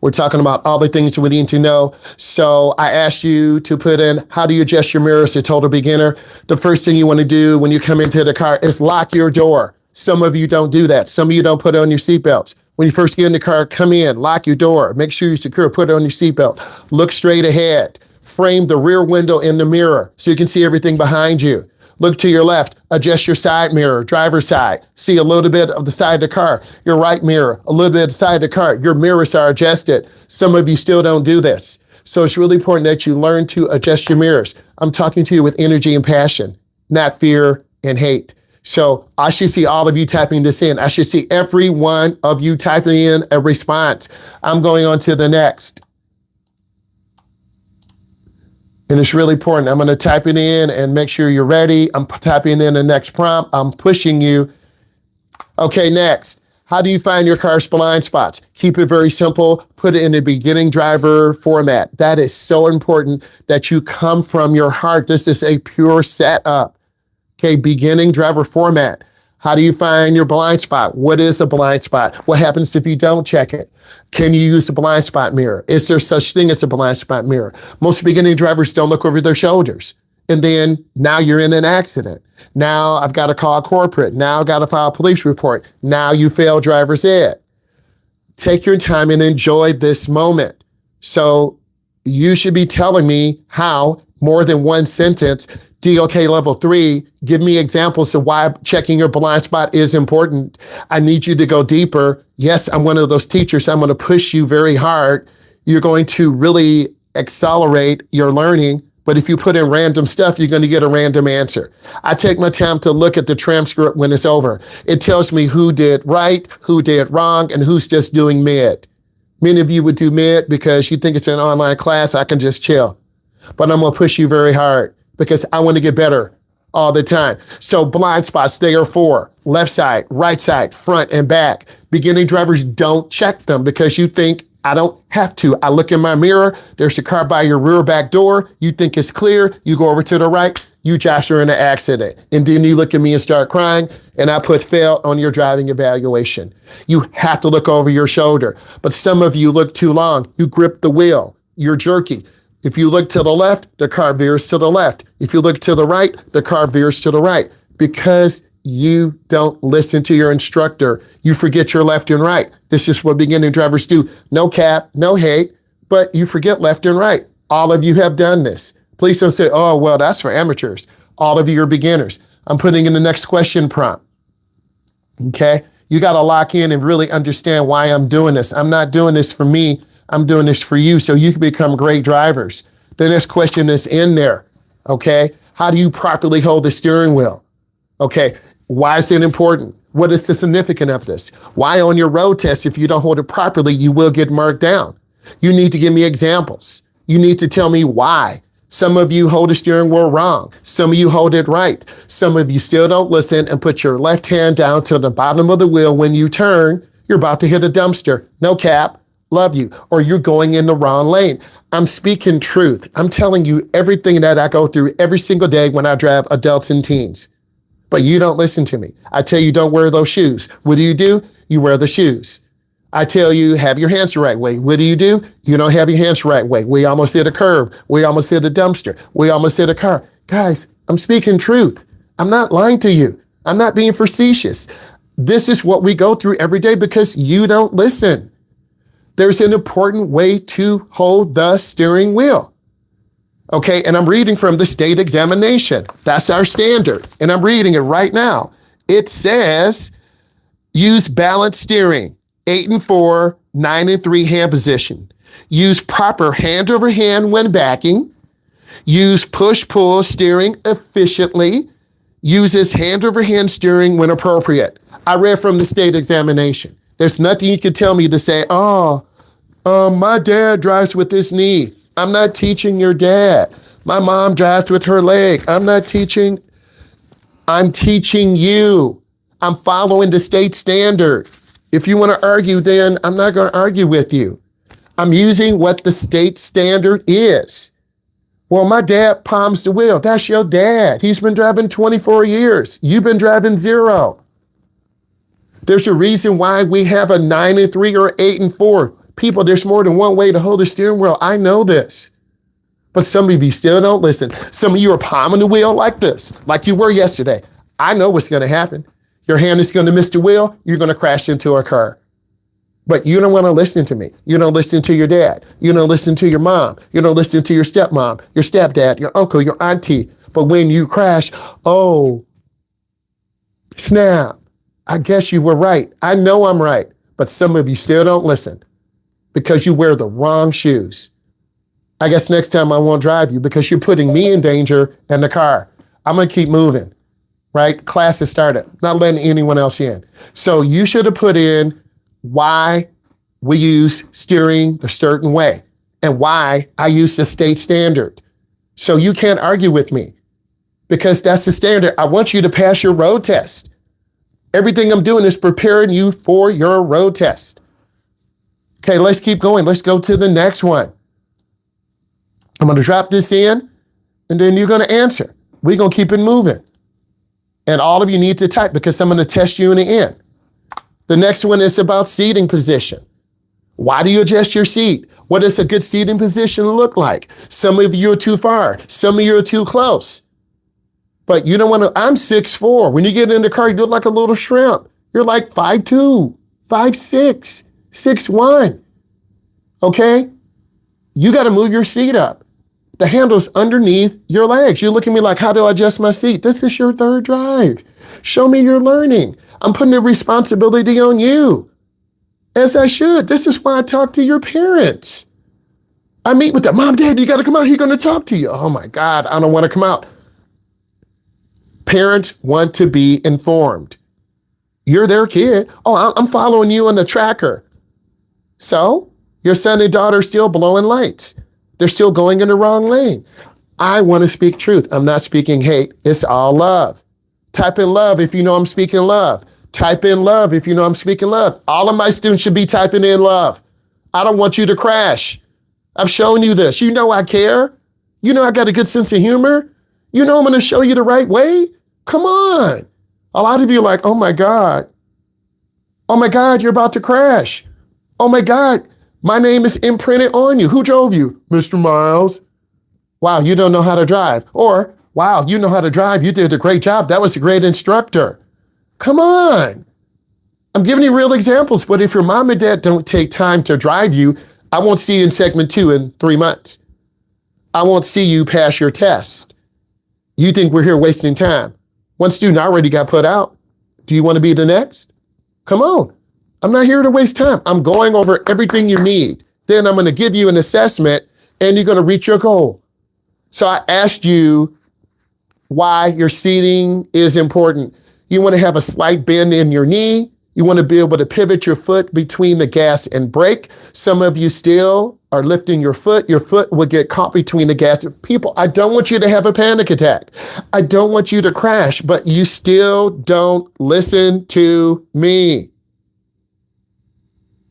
We're talking about all the things we need to know. So I asked you to put in, how do you adjust your mirrors to total beginner? The first thing you want to do when you come into the car is lock your door. Some of you don't do that. Some of you don't put on your seatbelts. When you first get in the car, come in, lock your door. Make sure you're secure, put on your seatbelt. Look straight ahead. Frame the rear window in the mirror so you can see everything behind you. Look to your left, adjust your side mirror, driver's side. See a little bit of the side of the car. Your right mirror, a little bit of the side of the car. Your mirrors are adjusted. Some of you still don't do this. So it's really important that you learn to adjust your mirrors. I'm talking to you with energy and passion, not fear and hate. So I should see all of you typing this in. I should see every one of you typing in a response. I'm going on to the next. And it's really important. I'm going to type it in and make sure you're ready. I'm typing in the next prompt. I'm pushing you. Okay, next. How do you find your car's blind spots? Keep it very simple. Put it in the beginning driver format. That is so important that you come from your heart. This is a pure setup. Okay, beginning driver format. How do you find your blind spot? What is a blind spot? What happens if you don't check it? Can you use the blind spot mirror? Is there such thing as a blind spot mirror? Most beginning drivers don't look over their shoulders. And then now you're in an accident. Now I've got to call corporate. Now I've got to file a police report. Now you fail driver's ed. Take your time and enjoy this moment. So you should be telling me how, more than one sentence. DOK level 3, give me examples of why checking your blind spot is important. I need you to go deeper. Yes, I'm one of those teachers. I'm going to push you very hard. You're going to really accelerate your learning. But if you put in random stuff, you're going to get a random answer. I take my time to look at the transcript when it's over. It tells me who did right, who did wrong, and who's just doing mid. Many of you would do mid because you think it's an online class. I can just chill. But I'm going to push you very hard because I want to get better all the time. So blind spots, they are 4. Left side, right side, front and back. Beginning drivers don't check them because you think, I don't have to. I look in my mirror, there's a car by your rear back door. You think it's clear. You go over to the right, you Josh are in an accident. And then you look at me and start crying and I put fail on your driving evaluation. You have to look over your shoulder. But some of you look too long. You grip the wheel. You're jerky. If you look to the left, the car veers to the left. If you look to the right, the car veers to the right. Because you don't listen to your instructor. You forget your left and right. This is what beginning drivers do. No cap, no hate, but you forget left and right. All of you have done this. Please don't say, oh, well, that's for amateurs. All of you are beginners. I'm putting in the next question prompt. Okay? You got to lock in and really understand why I'm doing this. I'm not doing this for me. I'm doing this for you so you can become great drivers. The next question is in there, okay? How do you properly hold the steering wheel? Okay, why is it important? What is the significance of this? Why on your road test, if you don't hold it properly, you will get marked down? You need to give me examples. You need to tell me why. Some of you hold the steering wheel wrong. Some of you hold it right. Some of you still don't listen and put your left hand down to the bottom of the wheel when you turn. You're about to hit a dumpster. No cap. Love you, or you're going in the wrong lane. I'm speaking truth. I'm telling you everything that I go through every single day when I drive adults and teens. But you don't listen to me. I tell you, don't wear those shoes. What do? You wear the shoes. I tell you, have your hands the right way. What do? You don't have your hands the right way. We almost hit a curb. We almost hit a dumpster. We almost hit a car. Guys, I'm speaking truth. I'm not lying to you. I'm not being facetious. This is what we go through every day because you don't listen. There's an important way to hold the steering wheel. Okay, and I'm reading from the state examination. That's our standard, and I'm reading it right now. It says, use balanced steering, 8 and 4, 9 and 3 hand position. Use proper hand over hand when backing. Use push-pull steering efficiently. Uses hand over hand steering when appropriate. I read from the state examination. There's nothing you can tell me to say, my dad drives with his knee. I'm not teaching your dad. My mom drives with her leg. I'm not teaching. I'm teaching you. I'm following the state standard. If you want to argue, then I'm not going to argue with you. I'm using what the state standard is. Well, my dad palms the wheel. That's your dad. He's been driving 24 years. You've been driving 0. There's a reason why we have a 9 and 3 or 8 and 4. People, there's more than one way to hold the steering wheel. I know this. But some of you still don't listen. Some of you are palming the wheel like this, like you were yesterday. I know what's going to happen. Your hand is going to miss the wheel. You're going to crash into a car. But you don't want to listen to me. You don't listen to your dad. You don't listen to your mom. You don't listen to your stepmom, your stepdad, your uncle, your auntie. But when you crash, oh, snap. I guess you were right. I know I'm right. But some of you still don't listen because you wear the wrong shoes. I guess next time I won't drive you because you're putting me in danger and the car. I'm going to keep moving, right? Class has started, not letting anyone else in. So you should have put in why we use steering the certain way and why I use the state standard. So you can't argue with me because that's the standard. I want you to pass your road test. Everything I'm doing is preparing you for your road test. Okay, let's keep going. Let's go to the next one. I'm going to drop this in, and then you're going to answer. We're going to keep it moving. And all of you need to type because I'm going to test you in the end. The next one is about seating position. Why do you adjust your seat? What does a good seating position look like? Some of you are too far. Some of you are too close. But you don't want to, I'm 6'4". When you get in the car, you look like a little shrimp. You're like 5'2", 5'6", 6'1". Okay? You got to move your seat up. The handle's underneath your legs. You look at me like, how do I adjust my seat? This is your third drive. Show me you're learning. I'm putting the responsibility on you. As I should. This is why I talk to your parents. I meet with them. Mom, Dad, you got to come out. He's going to talk to you. Oh my God, I don't want to come out. Parents want to be informed. You're their kid. Oh, I'm following you on the tracker. So your son and daughter are still blowing lights. They're still going in the wrong lane. I want to speak truth. I'm not speaking hate. It's all love. Type in love if you know I'm speaking love. Type in love if you know I'm speaking love. All of my students should be typing in love. I don't want you to crash. I've shown you this. You know I care. You know I got a good sense of humor. You know I'm going to show you the right way. Come on. A lot of you are like, oh my God. Oh my God, you're about to crash. Oh my God, my name is imprinted on you. Who drove you? Mr. Myles. Wow, you don't know how to drive. Or, wow, you know how to drive. You did a great job. That was a great instructor. Come on. I'm giving you real examples, but if your mom and dad don't take time to drive you, I won't see you in segment 2 in 3 months. I won't see you pass your test. You think we're here wasting time. One student already got put out. Do you want to be the next? Come on. I'm not here to waste time. I'm going over everything you need. Then I'm going to give you an assessment and you're going to reach your goal. So I asked you why your seating is important. You want to have a slight bend in your knee. You want to be able to pivot your foot between the gas and brake. Some of you still are lifting your foot. Your foot will get caught between the gas. People, I don't want you to have a panic attack. I don't want you to crash, but you still don't listen to me.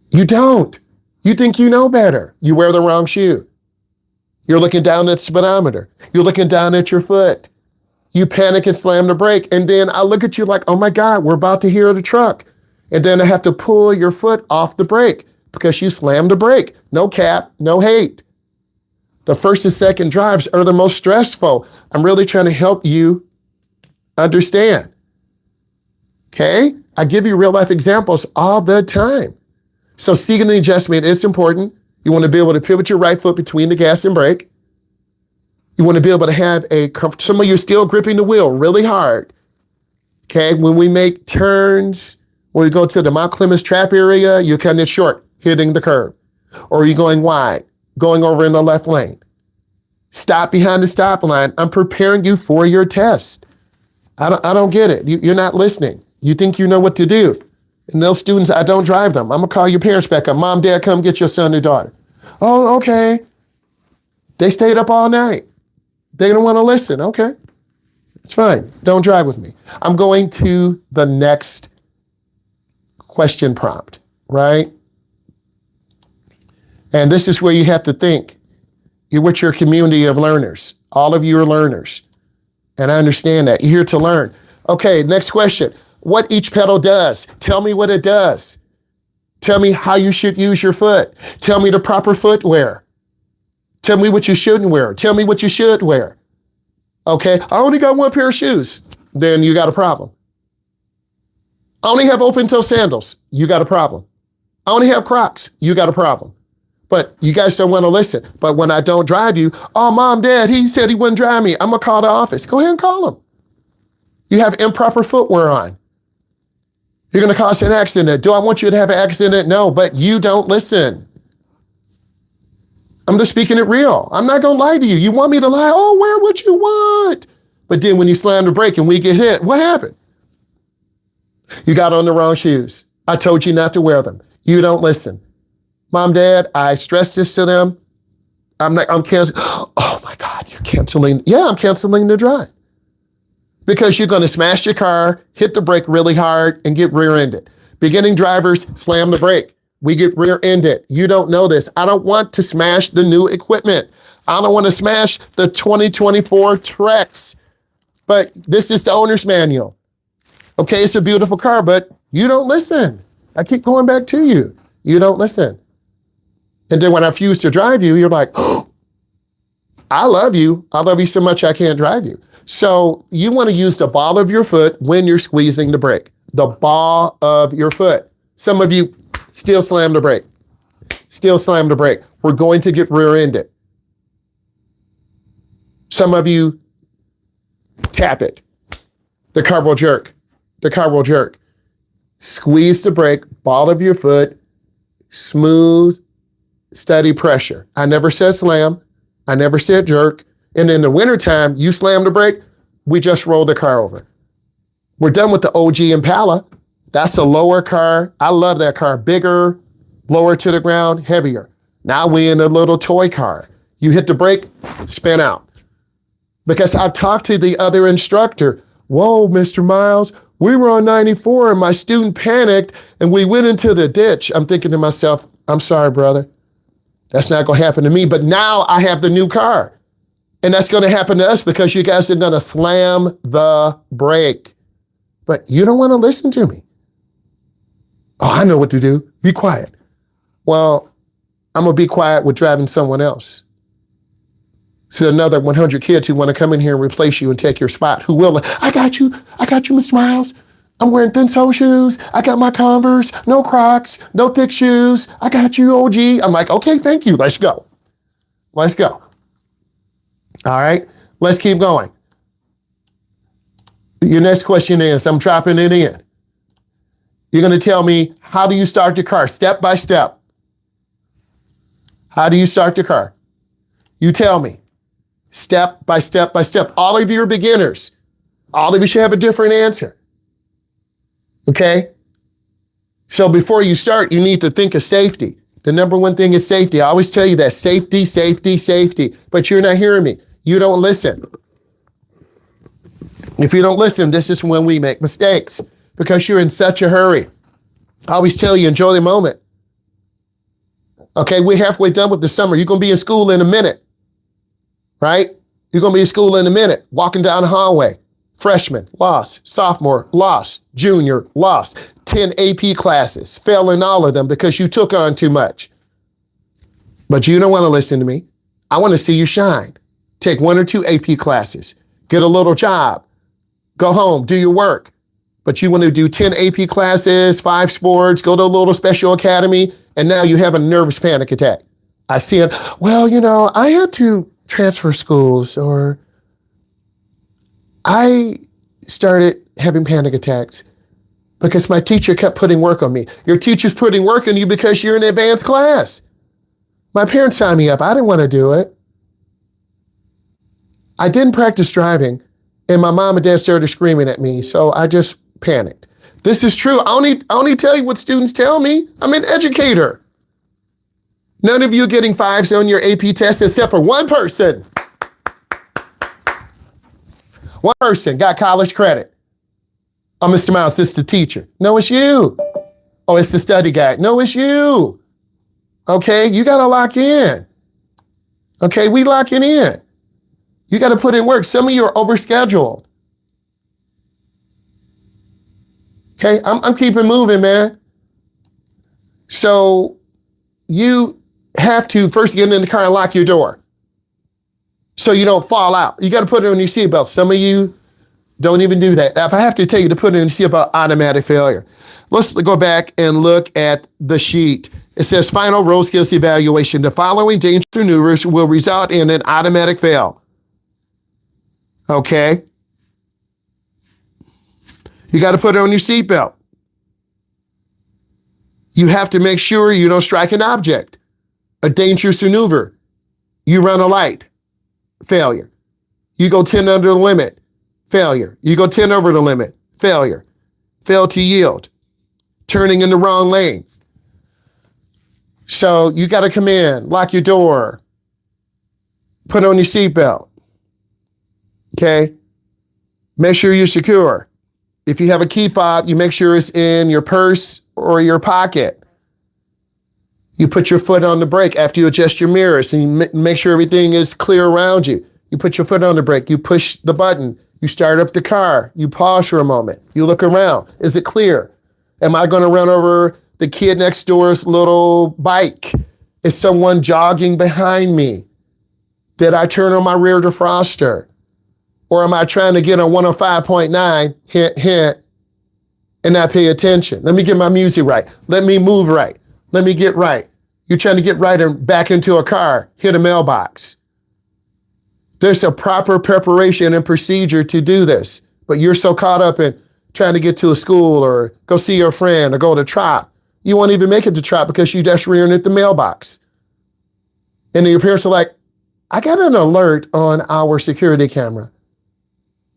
You don't. You think you know better. You wear the wrong shoe. You're looking down at the speedometer. You're looking down at your foot. You panic and slam the brake. And then I look at you like, oh my God, we're about to hear the truck. And then I have to pull your foot off the brake because you slammed the brake. No cap, no hate. The first and second drives are the most stressful. I'm really trying to help you understand. Okay? I give you real life examples all the time. So seeking the adjustment is important. You want to be able to pivot your right foot between the gas and brake. You want to be able to have some of you are still gripping the wheel really hard. Okay, when we make turns, when we go to the Mount Clemens trap area, you're cutting it short, hitting the curb. Or you're going wide, going over in the left lane. Stop behind the stop line. I'm preparing you for your test. I don't get it. You're not listening. You think you know what to do. And those students, I don't drive them. I'm going to call your parents back up. Mom, Dad, come get your son or daughter. Oh, okay. They stayed up all night. They don't want to listen. Okay. It's fine. Don't drive with me. I'm going to the next question prompt, right? And this is where you have to think. You're with your community of learners. All of you are learners. And I understand that. You're here to learn. Okay, next question. What each pedal does. Tell me what it does. Tell me how you should use your foot. Tell me the proper footwear. Tell me what you shouldn't wear. Tell me what you should wear. Okay, I only got one pair of shoes. Then you got a problem. I only have open toe sandals. You got a problem. I only have Crocs. You got a problem. But you guys don't want to listen. But when I don't drive you, oh, Mom, Dad, he said he wouldn't drive me. I'm going to call the office. Go ahead and call him. You have improper footwear on. You're going to cause an accident. Do I want you to have an accident? No, but you don't listen. I'm just speaking it real. I'm not going to lie to you. You want me to lie? Oh, where would you want? But then when you slam the brake and we get hit, what happened? You got on the wrong shoes. I told you not to wear them. You don't listen. Mom, Dad, I stressed this to them. I'm canceling. Oh my God, you're canceling. Yeah, I'm canceling the drive. Because you're going to smash your car, hit the brake really hard, and get rear-ended. Beginning drivers slam the brake. We get rear-ended. You don't know this. I don't want to smash the new equipment. I don't want to smash the 2024 Trex. But this is the owner's manual. Okay, it's a beautiful car, but you don't listen. I keep going back to you. You don't listen. And then when I refuse to drive you, you're like, oh, I love you. I love you so much I can't drive you. So you want to use the ball of your foot when you're squeezing the brake. The ball of your foot. Some of you still slam the brake. Still slam the brake. We're going to get rear-ended. Some of you tap it. The car will jerk. The car will jerk. Squeeze the brake, ball of your foot, smooth, steady pressure. I never said slam. I never said jerk. And in the wintertime, you slam the brake, we just rolled the car over. We're done with the OG Impala. That's a lower car. I love that car. Bigger, lower to the ground, heavier. Now we in a little toy car. You hit the brake, spin out. Because I've talked to the other instructor. Whoa, Mr. Myles, we were on 94 and my student panicked and we went into the ditch. I'm thinking to myself, I'm sorry, brother. That's not going to happen to me. But now I have the new car. And that's going to happen to us because you guys are going to slam the brake. But you don't want to listen to me. Oh, I know what to do. Be quiet. Well, I'm going to be quiet with driving someone else. So another 100 kids who want to come in here and replace you and take your spot. Who will? I got you, Mr. Myles. I'm wearing thin sole shoes. I got my Converse, no Crocs, no thick shoes. I got you, OG. I'm like, okay, thank you. Let's go. Let's go. All right, let's keep going. Your next question is, I'm dropping it in. You're going to tell me, how do you start the car? Step by step. How do you start the car? You tell me. Step by step by step. All of you are beginners. All of you should have a different answer. Okay? So before you start, you need to think of safety. The number one thing is safety. I always tell you that. Safety, safety, safety. But you're not hearing me. You don't listen. If you don't listen, this is when we make mistakes because you're in such a hurry. I always tell you, enjoy the moment. Okay, we're halfway done with the summer. You're going to be in school in a minute, right? You're going to be in school in a minute, walking down the hallway. Freshman, lost. Sophomore, lost. Junior, lost. 10 AP classes, failing all of them because you took on too much. But you don't want to listen to me. I want to see you shine. Take 1 or 2 AP classes. Get a little job. Go home, do your work. But you want to do 10 AP classes, 5 sports, go to a little special academy, and now you have a nervous panic attack. I see it. Well, I had to transfer schools, or I started having panic attacks because my teacher kept putting work on me. Your teacher's putting work on you because you're in advanced class. My parents signed me up. I didn't want to do it. I didn't practice driving, and my mom and dad started screaming at me, so I just panicked. This is true. I only tell you what students tell me. I'm an educator. None of you are getting 5s on your AP test except for one person. One person got college credit. Oh, Mr. Myles, this is the teacher. No, it's you. Oh, it's the study guide. No, it's you. Okay, you got to lock in. Okay, we locking in. You got to put in work. Some of you are overscheduled. Okay, I'm keeping moving, man. So you have to first get in the car and lock your door so you don't fall out. You got to put it on your seatbelt. Some of you don't even do that. Now, if I have to tell you to put it in your seatbelt, automatic failure. Let's go back and look at the sheet. It says final road skills evaluation. The following dangerous maneuvers will result in an automatic fail. Okay. You got to put it on your seatbelt. You have to make sure you don't strike an object. A dangerous maneuver. You run a light. Failure. You go 10 under the limit. Failure. You go 10 over the limit. Failure. Fail to yield. Turning in the wrong lane. So you got to come in, lock your door, put on your seatbelt. Okay? Make sure you're secure. If you have a key fob, you make sure it's in your purse or your pocket. You put your foot on the brake after you adjust your mirrors and you make sure everything is clear around you. You put your foot on the brake, you push the button, you start up the car, you pause for a moment, you look around. Is it clear? Am I going to run over the kid next door's little bike? Is someone jogging behind me? Did I turn on my rear defroster? Or am I trying to get on 105.9, hint, hint, and not pay attention? Let me get my music right. Let me move right. Let me get right. You're trying to get right and back into a car, hit a mailbox. There's a proper preparation and procedure to do this, but you're so caught up in trying to get to a school or go see your friend or go to TROP. You won't even make it to TROP because you just rearing at the mailbox. And then your parents are like, I got an alert on our security camera.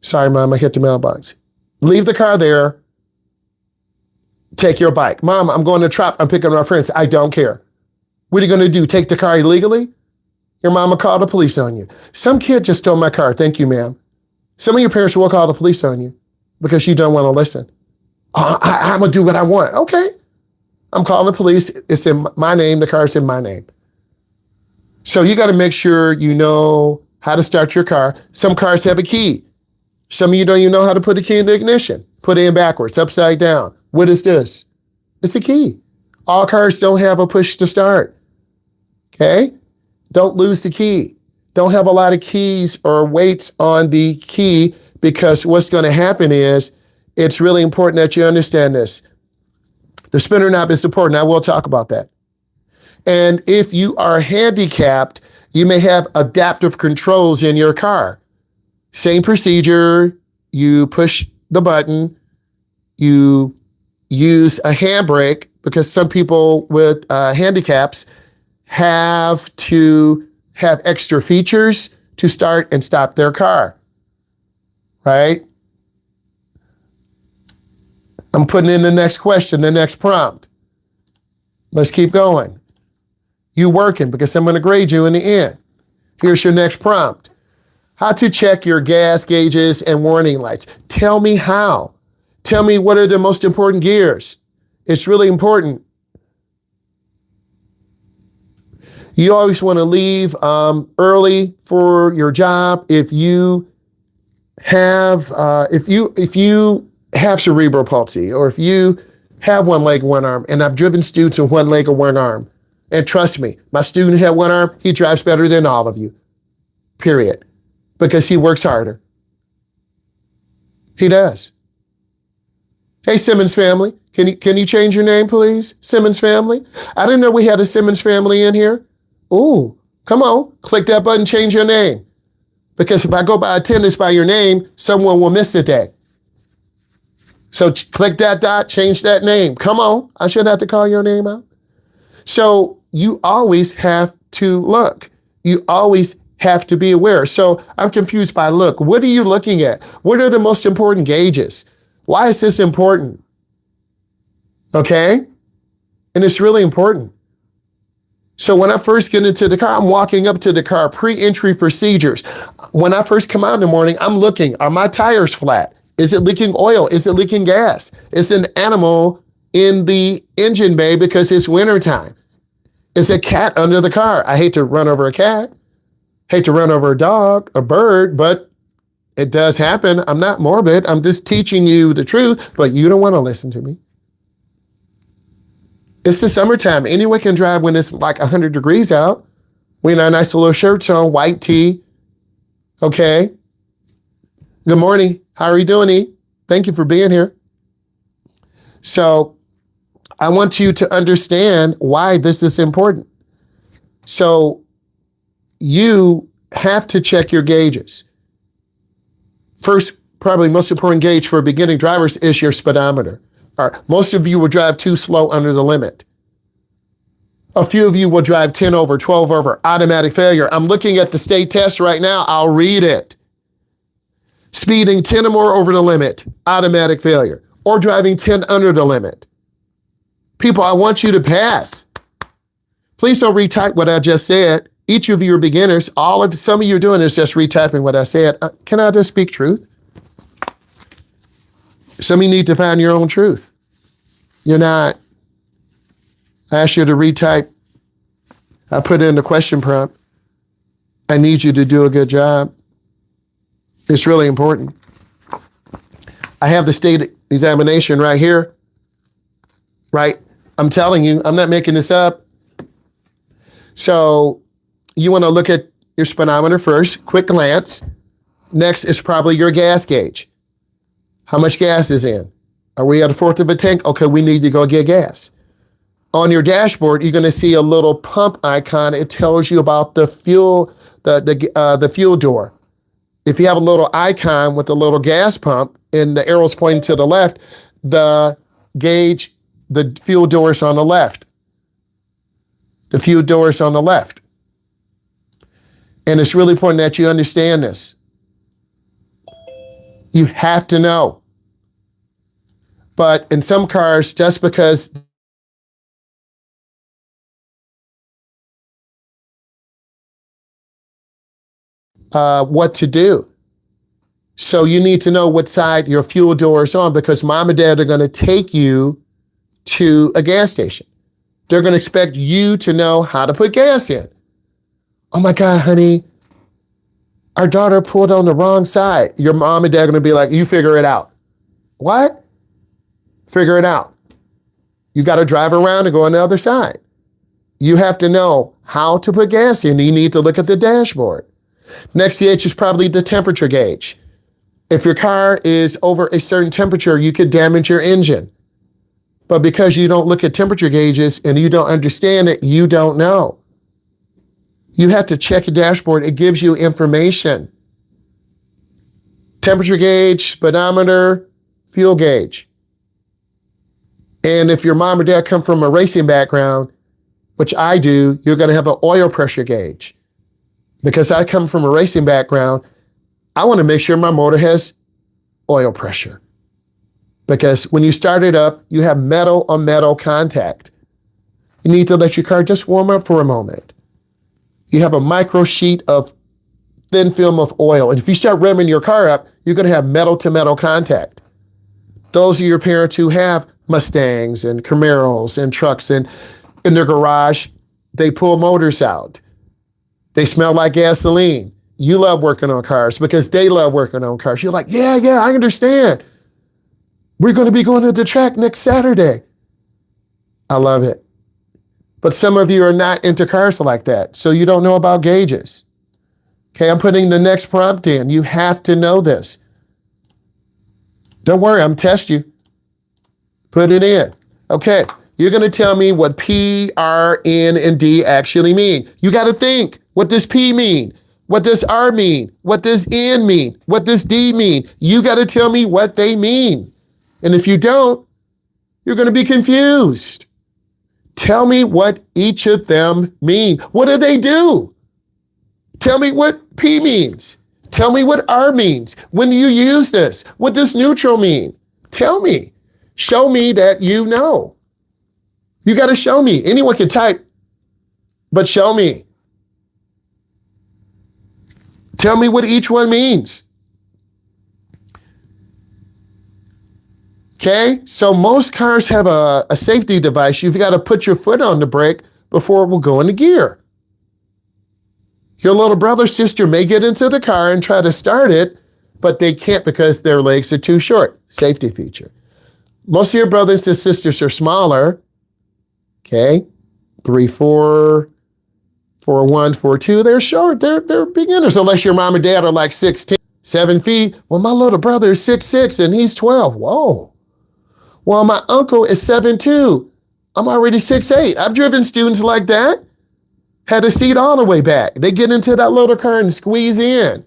Sorry, Mom, I hit the mailbox. Leave the car there. Take your bike. Mom, I'm going to TROP. I'm picking up my friends. I don't care. What are you going to do? Take the car illegally? Your mama called the police on you. Some kid just stole my car. Thank you, ma'am. Some of your parents will call the police on you because you don't want to listen. Oh, I'm going to do what I want. Okay. I'm calling the police. It's in my name. The car's in my name. So you got to make sure you know how to start your car. Some cars have a key. Some of you don't even know how to put a key in the ignition. Put it in backwards, upside down. What is this? It's a key. All cars don't have a push to start. Okay? Don't lose the key. Don't have a lot of keys or weights on the key because what's going to happen is it's really important that you understand this. The spinner knob is important. I will talk about that. And if you are handicapped, you may have adaptive controls in your car. Same procedure. You push the button. You use a handbrake because some people with handicaps have to have extra features to start and stop their car, right? I'm putting in the next question, the next prompt. Let's keep going. You working because I'm going to grade you in the end. Here's your next prompt. How to check your gas gauges and warning lights. Tell me how. Tell me what are the most important gears. It's really important. You always want to leave early for your job if you have cerebral palsy or if you have one leg, one arm. And I've driven students with one leg or one arm. And trust me, my student had one arm. He drives better than all of you. Period. Because he works harder. He does. Hey, Simmons family, can you change your name, please? Simmons family. I didn't know we had a Simmons family in here. Ooh, come on, click that button, change your name. Because if I go by attendance by your name, someone will miss the day. So click that dot, change that name. Come on, I shouldn't have to call your name out. So you always have to look. You always have to be aware. So I'm confused by look. What are you looking at? What are the most important gauges? Why is this important? Okay? And it's really important. So when I first get into the car, I'm walking up to the car, pre-entry procedures. When I first come out in the morning, I'm looking, are my tires flat? Is it leaking oil? Is it leaking gas? Is an animal in the engine bay because it's wintertime? Is a cat under the car? I hate to run over a cat. Hate to run over a dog, a bird, but it does happen. I'm not morbid. I'm just teaching you the truth, but you don't want to listen to me. It's the summertime. Anyone can drive when it's like 100 degrees out. We got nice little shirts on, white tee. Okay. Good morning. How are you doing, E? Thank you for being here. So I want you to understand why this is important. So you have to check your gauges. First, probably most important gauge for beginning drivers is your speedometer. All right. Most of you will drive too slow under the limit. A few of you will drive 10 over, 12 over, automatic failure. I'm looking at the state test right now. I'll read it. Speeding 10 or more over the limit, automatic failure. Or driving 10 under the limit. People, I want you to pass. Please don't retype what I just said. Each of you are beginners. Some of you are doing is just retyping what I said. Can I just speak truth? Some of you need to find your own truth. You're not. I asked you to retype. I put in the question prompt. I need you to do a good job. It's really important. I have the state examination right here. Right? I'm telling you, I'm not making this up. So you want to look at your speedometer first, quick glance. Next is probably your gas gauge. How much gas is in? Are we at a fourth of a tank? Okay, we need to go get gas. On your dashboard, you're going to see a little pump icon. It tells you about the fuel, the fuel door. If you have a little icon with a little gas pump and the arrow's pointing to the left, the gauge, the fuel door is on the left. The fuel door is on the left. And it's really important that you understand this. You have to know. But in some cars, just because what to do. So you need to know what side your fuel door is on, because mom and dad are going to take you to a gas station. They're going to expect you to know how to put gas in. Oh my God, honey, our daughter pulled on the wrong side. Your mom and dad are going to be like, you figure it out. What? Figure it out. You got to drive around and go on the other side. You have to know how to put gas in. You need to look at the dashboard. Next gauge is probably the temperature gauge. If your car is over a certain temperature, you could damage your engine. But because you don't look at temperature gauges and you don't understand it, you don't know. You have to check your dashboard. It gives you information. Temperature gauge, speedometer, fuel gauge. And if your mom or dad come from a racing background, which I do, you're going to have an oil pressure gauge. Because I come from a racing background, I want to make sure my motor has oil pressure. Because when you start it up, you have metal on metal contact. You need to let your car just warm up for a moment. You have a micro sheet of thin film of oil. And if you start revving your car up, you're going to have metal to metal contact. Those are your parents who have Mustangs and Camaros and trucks, and in their garage, they pull motors out. They smell like gasoline. You love working on cars because they love working on cars. You're like, yeah, I understand. We're going to be going to the track next Saturday. I love it. But some of you are not into cars like that, so you don't know about gauges. Okay, I'm putting the next prompt in. You have to know this. Don't worry, I'm testing you. Put it in. Okay, you're going to tell me what P, R, N, and D actually mean. You got to think. What does P mean? What does R mean? What does N mean? What does D mean? You got to tell me what they mean. And if you don't, you're going to be confused. Tell me what each of them mean. What do they do? Tell me what P means. Tell me what R means. When do you use this? What does neutral mean? Tell me. Show me that you know. You got to show me. Anyone can type, but show me. Tell me what each one means. Okay, so most cars have a safety device. You've got to put your foot on the brake before it will go into gear. Your little brother or sister may get into the car and try to start it, but they can't because their legs are too short. Safety feature. Most of your brothers and sisters are smaller. Okay, 3, 4, 4, 1, 4, 2. They're short. They're beginners unless your mom and dad are like 6'10", 7 feet. Well, my little brother is 6'6" and he's 12. Whoa. Well, my uncle is 7'2". I'm already 6'8". I've driven students like that. Had a seat all the way back. They get into that little car and squeeze in.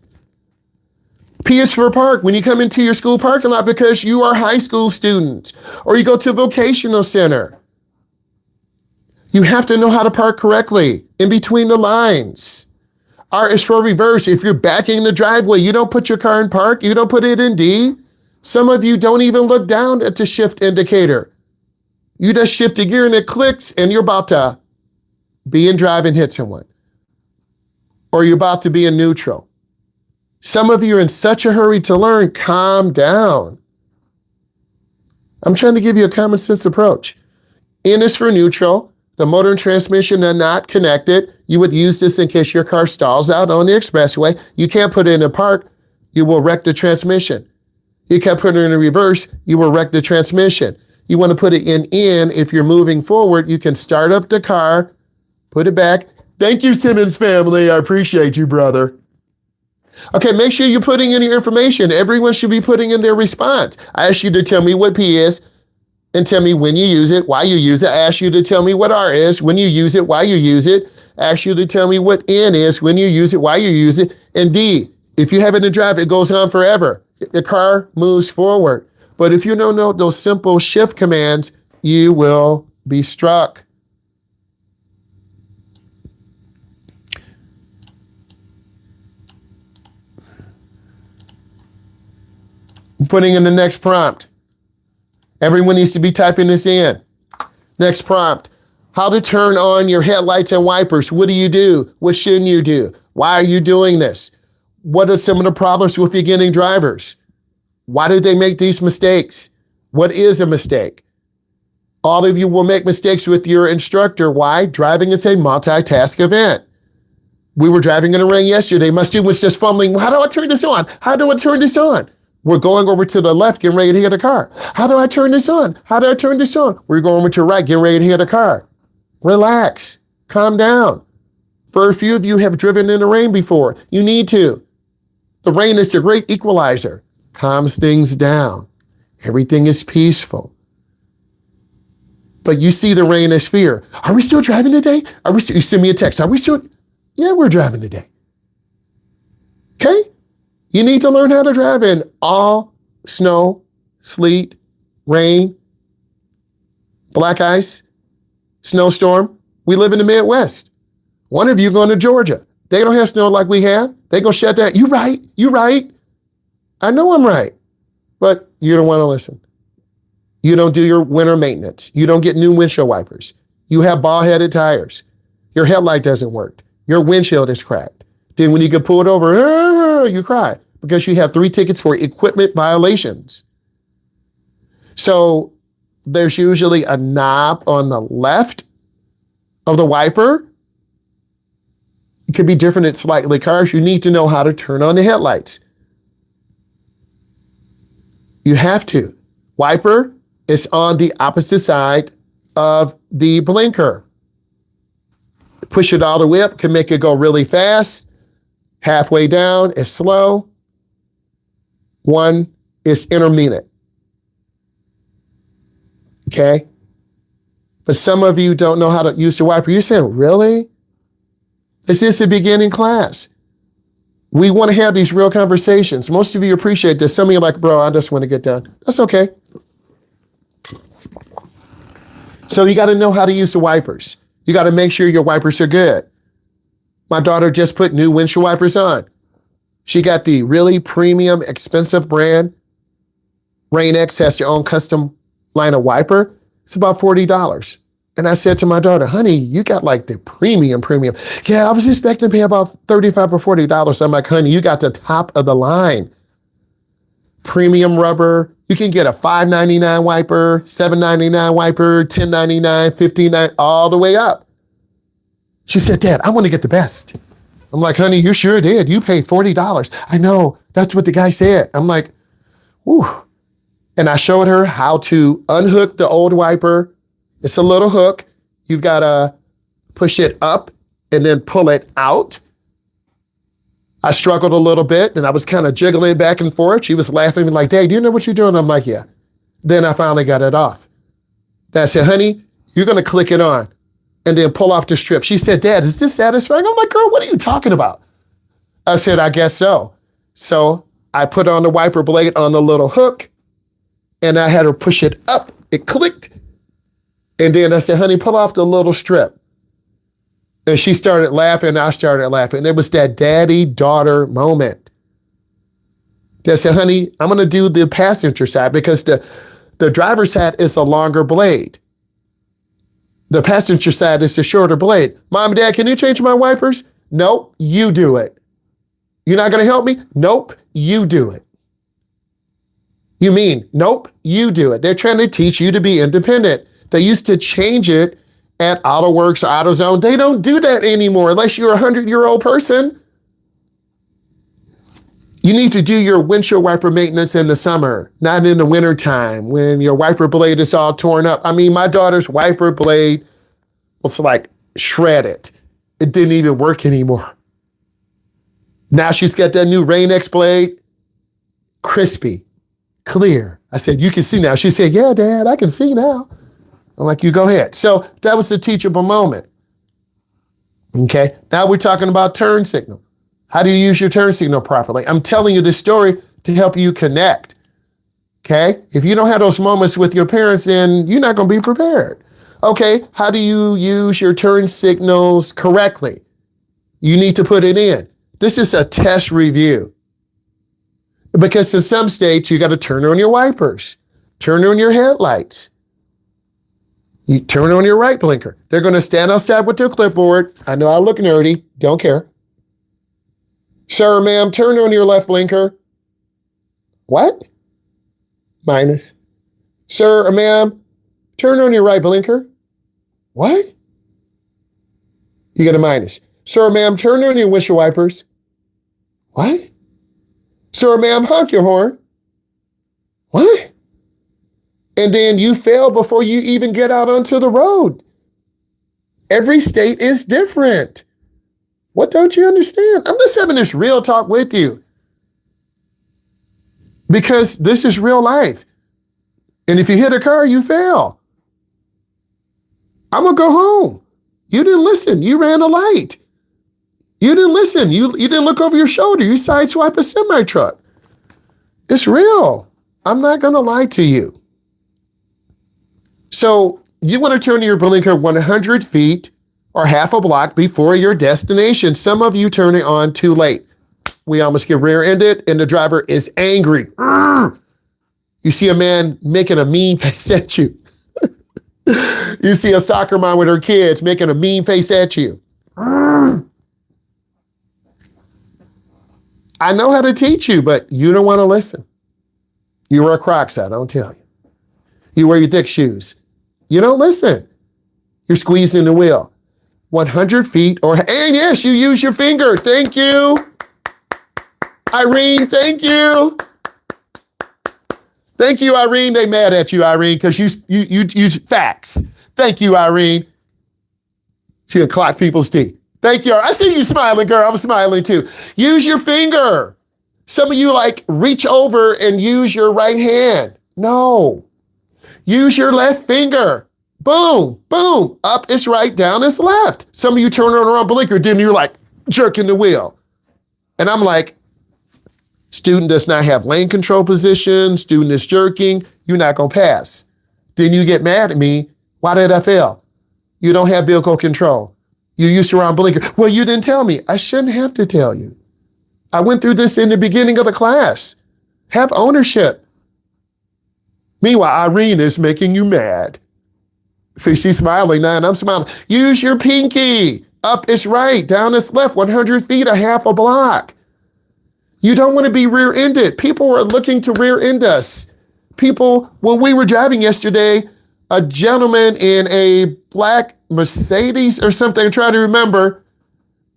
P is for park when you come into your school parking lot because you are high school students or you go to a vocational center. You have to know how to park correctly in between the lines. R is for reverse. If you're backing the driveway, you don't put your car in park. You don't put it in D. Some of you don't even look down at the shift indicator. You just shift a gear and it clicks and you're about to be in drive and hit someone. Or you're about to be in neutral. Some of you are in such a hurry to learn. Calm down. I'm trying to give you a common sense approach. N is for neutral. The motor and transmission are not connected. You would use this in case your car stalls out on the expressway. You can't put it in park. You will wreck the transmission. You can't put it in reverse. You will wreck the transmission. You want to put it in N. If you're moving forward, you can start up the car, put it back. Thank you, Simmons family. I appreciate you, brother. Okay, make sure you're putting in your information. Everyone should be putting in their response. I asked you to tell me what P is and tell me when you use it, why you use it. I asked you to tell me what R is, when you use it, why you use it. I asked you to tell me what N is, when you use it, why you use it. And D, if you have it in drive, it goes on forever. The car moves forward. But if you don't know those simple shift commands, you will be struck. Putting in the next prompt. Everyone needs to be typing this in. Next prompt. How to turn on your headlights and wipers. What do you do? What shouldn't you do? Why are you doing this? What are some of the problems with beginning drivers? Why do they make these mistakes? What is a mistake? All of you will make mistakes with your instructor. Why? Driving is a multitask event. We were driving in the rain yesterday. My student was just fumbling. How do I turn this on? How do I turn this on? We're going over to the left, getting ready to hit a car. How do I turn this on? How do I turn this on? We're going over to the right, getting ready to hit a car. Relax. Calm down. For a few of you have driven in the rain before. You need to. The rain is the great equalizer. Calms things down. Everything is peaceful. But you see the rain as fear. Are we still driving today? You send me a text. Are we still? Yeah, we're driving today. Okay? You need to learn how to drive in all snow, sleet, rain, black ice, snowstorm. We live in the Midwest. One of you going to Georgia. They don't have snow like we have. They gonna shut down. You right. I know I'm right, but you don't want to listen. You don't do your winter maintenance. You don't get new windshield wipers. You have ball-headed tires. Your headlight doesn't work. Your windshield is cracked. Then when you get pulled over, you cry because you have 3 tickets for equipment violations. So there's usually a knob on the left of the wiper. It could be different in slightly cars. You need to know how to turn on the headlights. You have to. Wiper is on the opposite side of the blinker. Push it all the way up can make it go really fast. Halfway down is slow. 1 is intermediate. Okay? But some of you don't know how to use the wiper. You're saying, really? Is this a beginning class? We want to have these real conversations. Most of you appreciate this. Some of you are like, bro, I just want to get done. That's okay. So you got to know how to use the wipers. You got to make sure your wipers are good. My daughter just put new windshield wipers on. She got the really premium, expensive brand. Rain-X has their own custom line of wiper. It's about $40. And I said to my daughter, honey, you got like the premium. Yeah, I was expecting to pay about $35 or $40. I'm like, honey, you got the top of the line. Premium rubber. You can get a $5.99 wiper, $7.99 wiper, $10.99, $15.99, all the way up. She said, Dad, I want to get the best. I'm like, honey, you sure did. You paid $40. I know. That's what the guy said. I'm like, whew. And I showed her how to unhook the old wiper. It's a little hook. You've got to push it up and then pull it out. I struggled a little bit and I was kind of jiggling back and forth. She was laughing like, Dad, do you know what you're doing? I'm like, yeah. Then I finally got it off. Then I said, honey, you're going to click it on and then pull off the strip. She said, Dad, is this satisfying? I'm like, girl, what are you talking about? I said, I guess so. So I put on the wiper blade on the little hook and I had her push it up. It clicked. And then I said, honey, pull off the little strip. And she started laughing, and I started laughing. It was that daddy-daughter moment. I said, honey, I'm going to do the passenger side because the driver's side is a longer blade. The passenger side is the shorter blade. Mom and Dad, can you change my wipers? Nope, you do it. You're not going to help me? Nope, you do it. You mean, nope, you do it. They're trying to teach you to be independent. They used to change it at AutoWorks or AutoZone. They don't do that anymore unless you're a 100-year-old person. You need to do your windshield wiper maintenance in the summer, not in the wintertime when your wiper blade is all torn up. I mean, my daughter's wiper blade was like shredded. It didn't even work anymore. Now she's got that new Rain-X blade, crispy, clear. I said, you can see now. She said, yeah, Dad, I can see now. I'm like, you go ahead. So that was the teachable moment. Okay, now we're talking about turn signal. How do you use your turn signal properly? I'm telling you this story to help you connect. Okay, if you don't have those moments with your parents, then you're not going to be prepared. Okay, how do you use your turn signals correctly? You need to put it in. This is a test review. Because in some states, you got to turn on your wipers, turn on your headlights. You turn on your right blinker. They're going to stand outside with their clipboard. I know I look nerdy. Don't care. Sir or ma'am, turn on your left blinker. What? Minus. Sir or ma'am, turn on your right blinker. What? You get a minus. Sir or ma'am, turn on your windshield wipers. What? Sir or ma'am, honk your horn. What? And then you fail before you even get out onto the road. Every state is different. What don't you understand? I'm just having this real talk with you. Because this is real life. And if you hit a car, you fail. I'm going to go home. You didn't listen. You ran a light. You didn't listen. You didn't look over your shoulder. You sideswipe a semi-truck. It's real. I'm not going to lie to you. So you want to turn your blinker 100 feet or half a block before your destination. Some of you turn it on too late. We almost get rear-ended and the driver is angry. You see a man making a mean face at you. You see a soccer mom with her kids making a mean face at you. I know how to teach you, but you don't want to listen. You wear Crocs, I don't tell you. You wear your thick shoes. You don't listen. You're squeezing the wheel. 100 feet or, and yes, you use your finger. Thank you. Irene, thank you. Thank you, Irene. They mad at you, Irene, because you use facts. Thank you, Irene. She'll clock people's teeth. Thank you. I see you smiling, girl. I'm smiling too. Use your finger. Some of you like reach over and use your right hand. No. Use your left finger. Boom, boom. Up is right, down is left. Some of you turn on the wrong blinker, then you're like jerking the wheel. And I'm like, student does not have lane control position. Student is jerking. You're not going to pass. Then you get mad at me. Why did I fail? You don't have vehicle control. You used the wrong blinker. Well, you didn't tell me. I shouldn't have to tell you. I went through this in the beginning of the class. Have ownership. Meanwhile, Irene is making you mad. See, she's smiling now and I'm smiling. Use your pinky. Up is right, down is left, 100 feet, a half a block. You don't want to be rear-ended. People were looking to rear-end us. People, when we were driving yesterday, a gentleman in a black Mercedes or something, I'm trying to remember,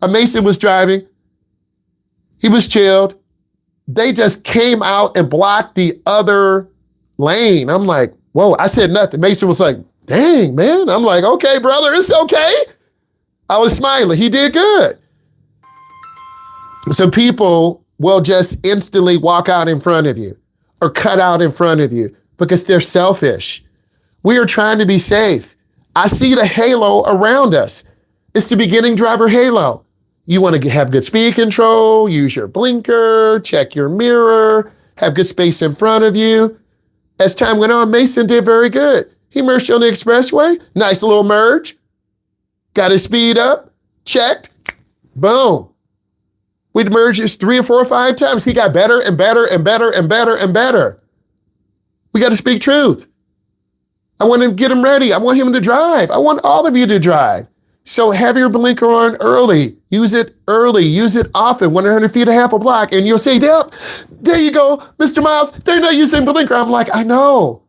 a Mason was driving. He was chilled. They just came out and blocked the other lane. I'm like, whoa, I said nothing. Mason was like, Dang, man. I'm like, okay, brother, it's okay. I was smiling. He did good. Some people will just instantly walk out in front of you or cut out in front of you because they're selfish. We are trying to be safe. I see the halo around us. It's the beginning driver halo. You want to have good speed control, use your blinker, check your mirror, have good space in front of you. As time went on, Mason did very good. He merged on the expressway. Nice little merge. Got his speed up. Checked. Boom. We'd merge this 3 or 4 or 5 times. He got better and better and better and better and better. We got to speak truth. I want to get him ready. I want him to drive. I want all of you to drive. So have your blinker on early. Use it early. Use it often. 100 feet, a half a block. And you'll say, yep, there you go, Mr. Myles. They're not using blinker. I'm like, I know.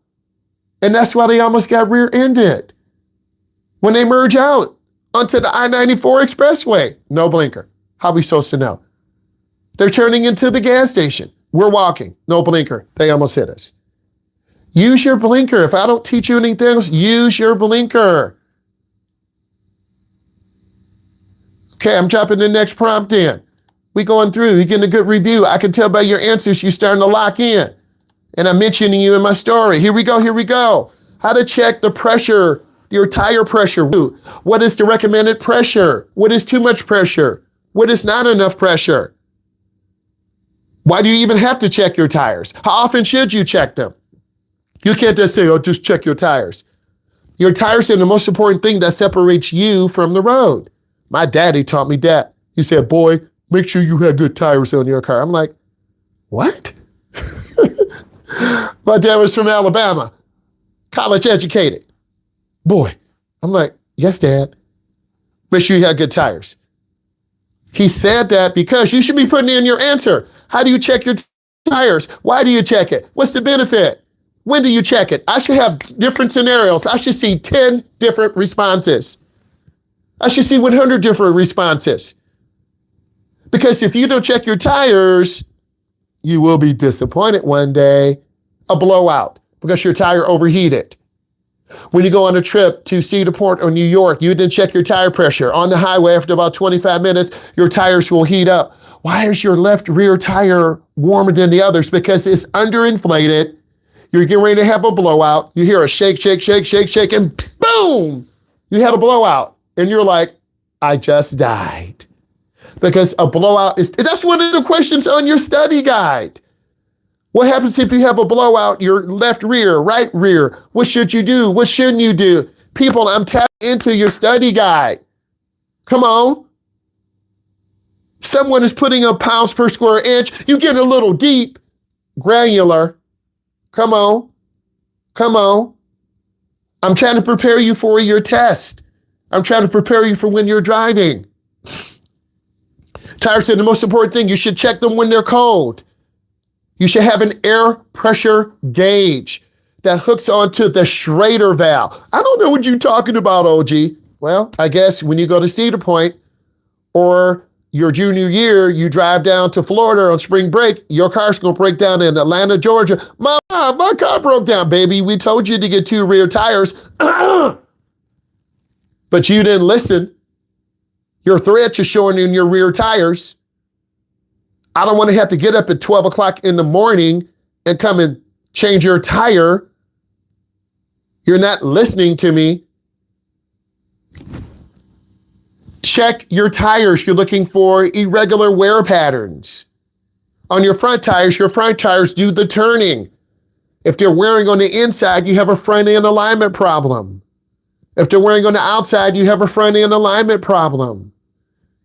And that's why they almost got rear-ended. When they merge out onto the I-94 expressway, no blinker. How are we supposed to know? They're turning into the gas station. We're walking, no blinker. They almost hit us. Use your blinker. If I don't teach you anything else, use your blinker. Okay, I'm dropping the next prompt in. We going through, you're getting a good review. I can tell by your answers you're starting to lock in. And I'm mentioning you in my story. Here we go. How to check the pressure, your tire pressure. What is the recommended pressure? What is too much pressure? What is not enough pressure? Why do you even have to check your tires? How often should you check them? You can't just say, oh, just check your tires. Your tires are the most important thing that separates you from the road. My daddy taught me that. He said, boy, make sure you have good tires on your car. I'm like, what? My dad was from Alabama, college educated. Boy, I'm like, yes, Dad. Make sure you have good tires. He said that because you should be putting in your answer. How do you check your tires? Why do you check it? What's the benefit? When do you check it? I should have different scenarios. I should see 10 different responses. I should see 100 different responses. Because if you don't check your tires, you will be disappointed one day. A blowout because your tire overheated. When you go on a trip to Cedar Point or New York, you didn't check your tire pressure. On the highway, after about 25 minutes, your tires will heat up. Why is your left rear tire warmer than the others? Because it's underinflated. You're getting ready to have a blowout. You hear a shake, shake, shake, shake, shake, and boom, you had a blowout. And you're like, I just died. Because a blowout that's one of the questions on your study guide. What happens if you have a blowout, your left rear, right rear? What should you do? What shouldn't you do? People, I'm tapping into your study guide. Come on. Someone is putting up pounds per square inch. You get a little deep, granular. Come on. I'm trying to prepare you for your test. I'm trying to prepare you for when you're driving. Tires are the most important thing. You should check them when they're cold. You should have an air pressure gauge that hooks onto the Schrader valve. I don't know what you're talking about, OG. Well, I guess when you go to Cedar Point or your junior year, you drive down to Florida on spring break, your car's going to break down in Atlanta, Georgia. Mom, my car broke down, baby. We told you to get 2 rear tires. But you didn't listen. Your threats are showing in your rear tires. I don't want to have to get up at 12 o'clock in the morning and come and change your tire. You're not listening to me. Check your tires. You're looking for irregular wear patterns. On your front tires do the turning. If they're wearing on the inside, you have a front end alignment problem. If they're wearing on the outside, you have a front end alignment problem.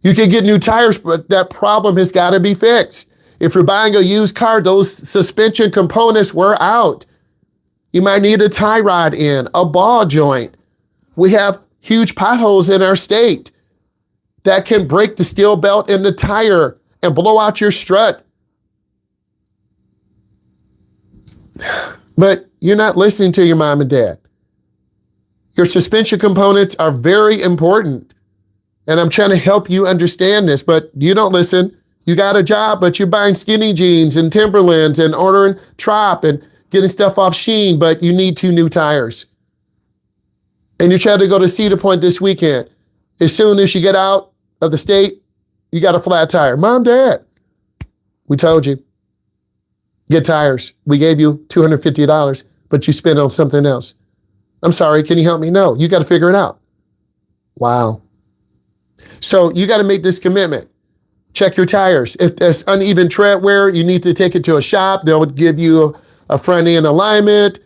You can get new tires, but that problem has got to be fixed. If you're buying a used car, those suspension components wear out. You might need a tie rod in, a ball joint. We have huge potholes in our state that can break the steel belt in the tire and blow out your strut. But you're not listening to your mom and dad. Your suspension components are very important. And I'm trying to help you understand this, but you don't listen. You got a job, but you're buying skinny jeans and Timberlands and ordering Trop and getting stuff off Shein, but you need 2 new tires. and you try to go to Cedar Point this weekend, as soon as you get out of the state, you got a flat tire. Mom, Dad, we told you, get tires. We gave you $250, but you spent on something else. I'm sorry, can you help me? No, you got to figure it out. Wow. So you got to make this commitment. Check your tires. If there's uneven tread wear, you need to take it to a shop. They'll give you a front end alignment.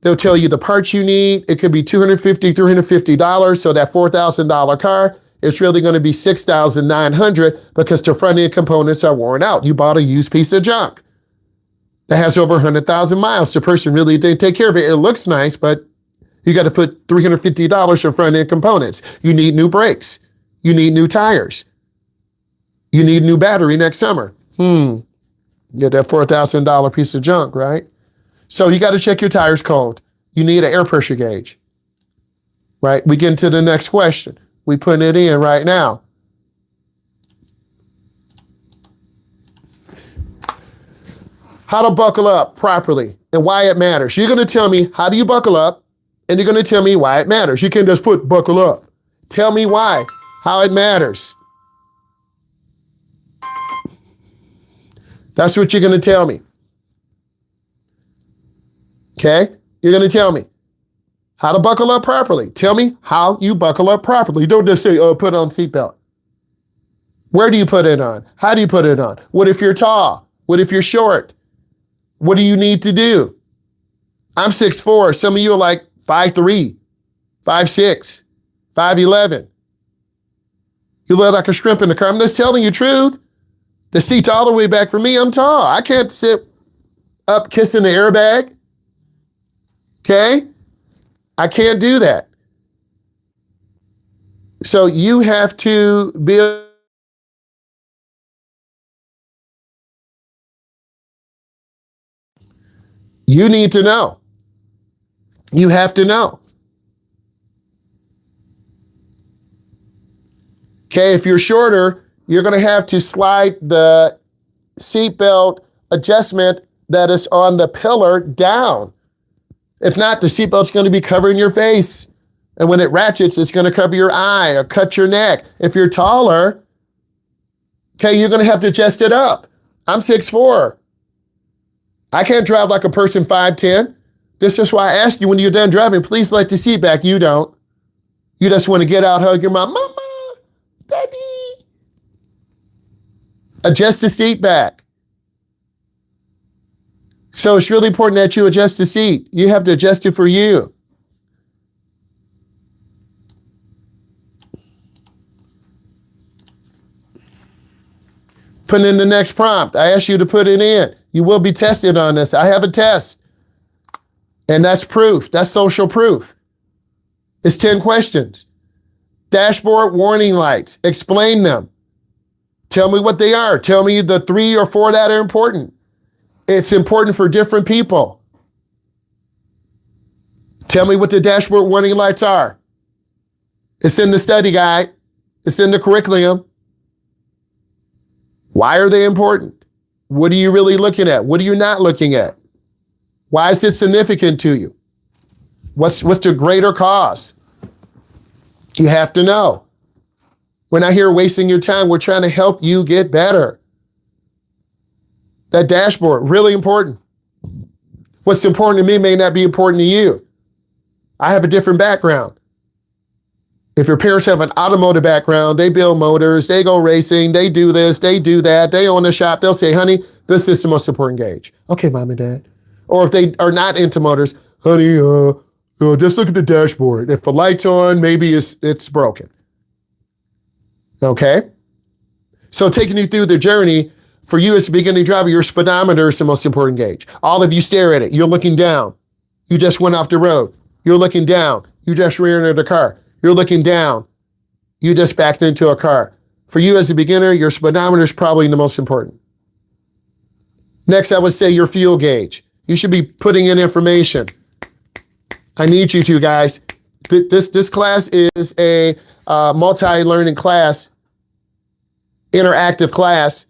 They'll tell you the parts you need. It could be $250, $350. So that $4,000 car, it's really going to be $6,900 because the front end components are worn out. You bought a used piece of junk that has over 100,000 miles. The person really didn't take care of it. It looks nice, but you got to put $350 for front end components. You need new brakes. You need new tires. You need a new battery next summer. Get that $4,000 piece of junk, right? So you got to check your tires cold. You need an air pressure gauge, right? We get into the next question. We put it in right now. How to buckle up properly and why it matters. You're going to tell me, how do you buckle up? And you're going to tell me why it matters. You can't just put buckle up. Tell me why, how it matters. That's what you're going to tell me. Okay? You're going to tell me how to buckle up properly. Tell me how you buckle up properly. Don't just say, oh, put on seatbelt. Where do you put it on? How do you put it on? What if you're tall? What if you're short? What do you need to do? I'm 6'4". Some of you are like 5'3", 5'6", 5'11". You look like a shrimp in the car. I'm just telling you the truth. The seat's all the way back for me. I'm tall. I can't sit up kissing the airbag. Okay? I can't do that. So you have to be you need to know. You have to know. Okay, if you're shorter, you're going to have to slide the seatbelt adjustment that is on the pillar down. If not, the seatbelt's going to be covering your face. And when it ratchets, it's going to cover your eye or cut your neck. If you're taller, okay, you're going to have to adjust it up. I'm 6'4". I can't drive like a person 5'10". This is why I ask you when you're done driving, please let the seat back. You don't. You just want to get out, hug your mom. Mama, Daddy. Adjust the seat back. So it's really important that you adjust the seat. You have to adjust it for you. Put in the next prompt. I asked you to put it in. You will be tested on this. I have a test. And that's proof. That's social proof. It's 10 questions. Dashboard warning lights. Explain them. Tell me what they are. Tell me the 3 or 4 that are important. It's important for different people. Tell me what the dashboard warning lights are. It's in the study guide. It's in the curriculum. Why are they important? What are you really looking at? What are you not looking at? Why is it significant to you? What's the greater cause? You have to know. We're not here wasting your time. We're trying to help you get better. That dashboard, really important. What's important to me may not be important to you. I have a different background. If your parents have an automotive background, they build motors, they go racing, they do this, they do that, they own a shop, they'll say, honey, this is the most important gauge. Okay, mom and dad. Or if they are not into motors, honey, just look at the dashboard. If the light's on, maybe it's broken. Okay? So taking you through the journey, for you as a beginning driver, your speedometer is the most important gauge. All of you stare at it. You're looking down. You just went off the road. You're looking down. You just rear-ended a car. You're looking down. You just backed into a car. For you as a beginner, your speedometer is probably the most important. Next, I would say your fuel gauge. You should be putting in information. I need you to, guys. This class is a multi-learning class, interactive class.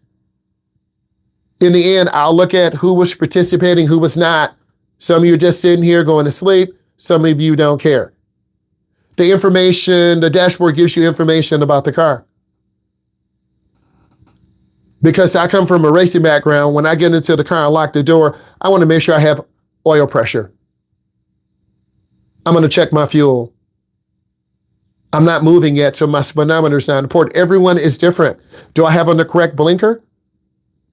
In the end, I'll look at who was participating, who was not. Some of you are just sitting here going to sleep. Some of you don't care. The information, the dashboard gives you information about the car. Because I come from a racing background, when I get into the car and lock the door, I want to make sure I have oil pressure. I'm going to check my fuel. I'm not moving yet, so my speedometer is not important. Everyone is different. Do I have on the correct blinker?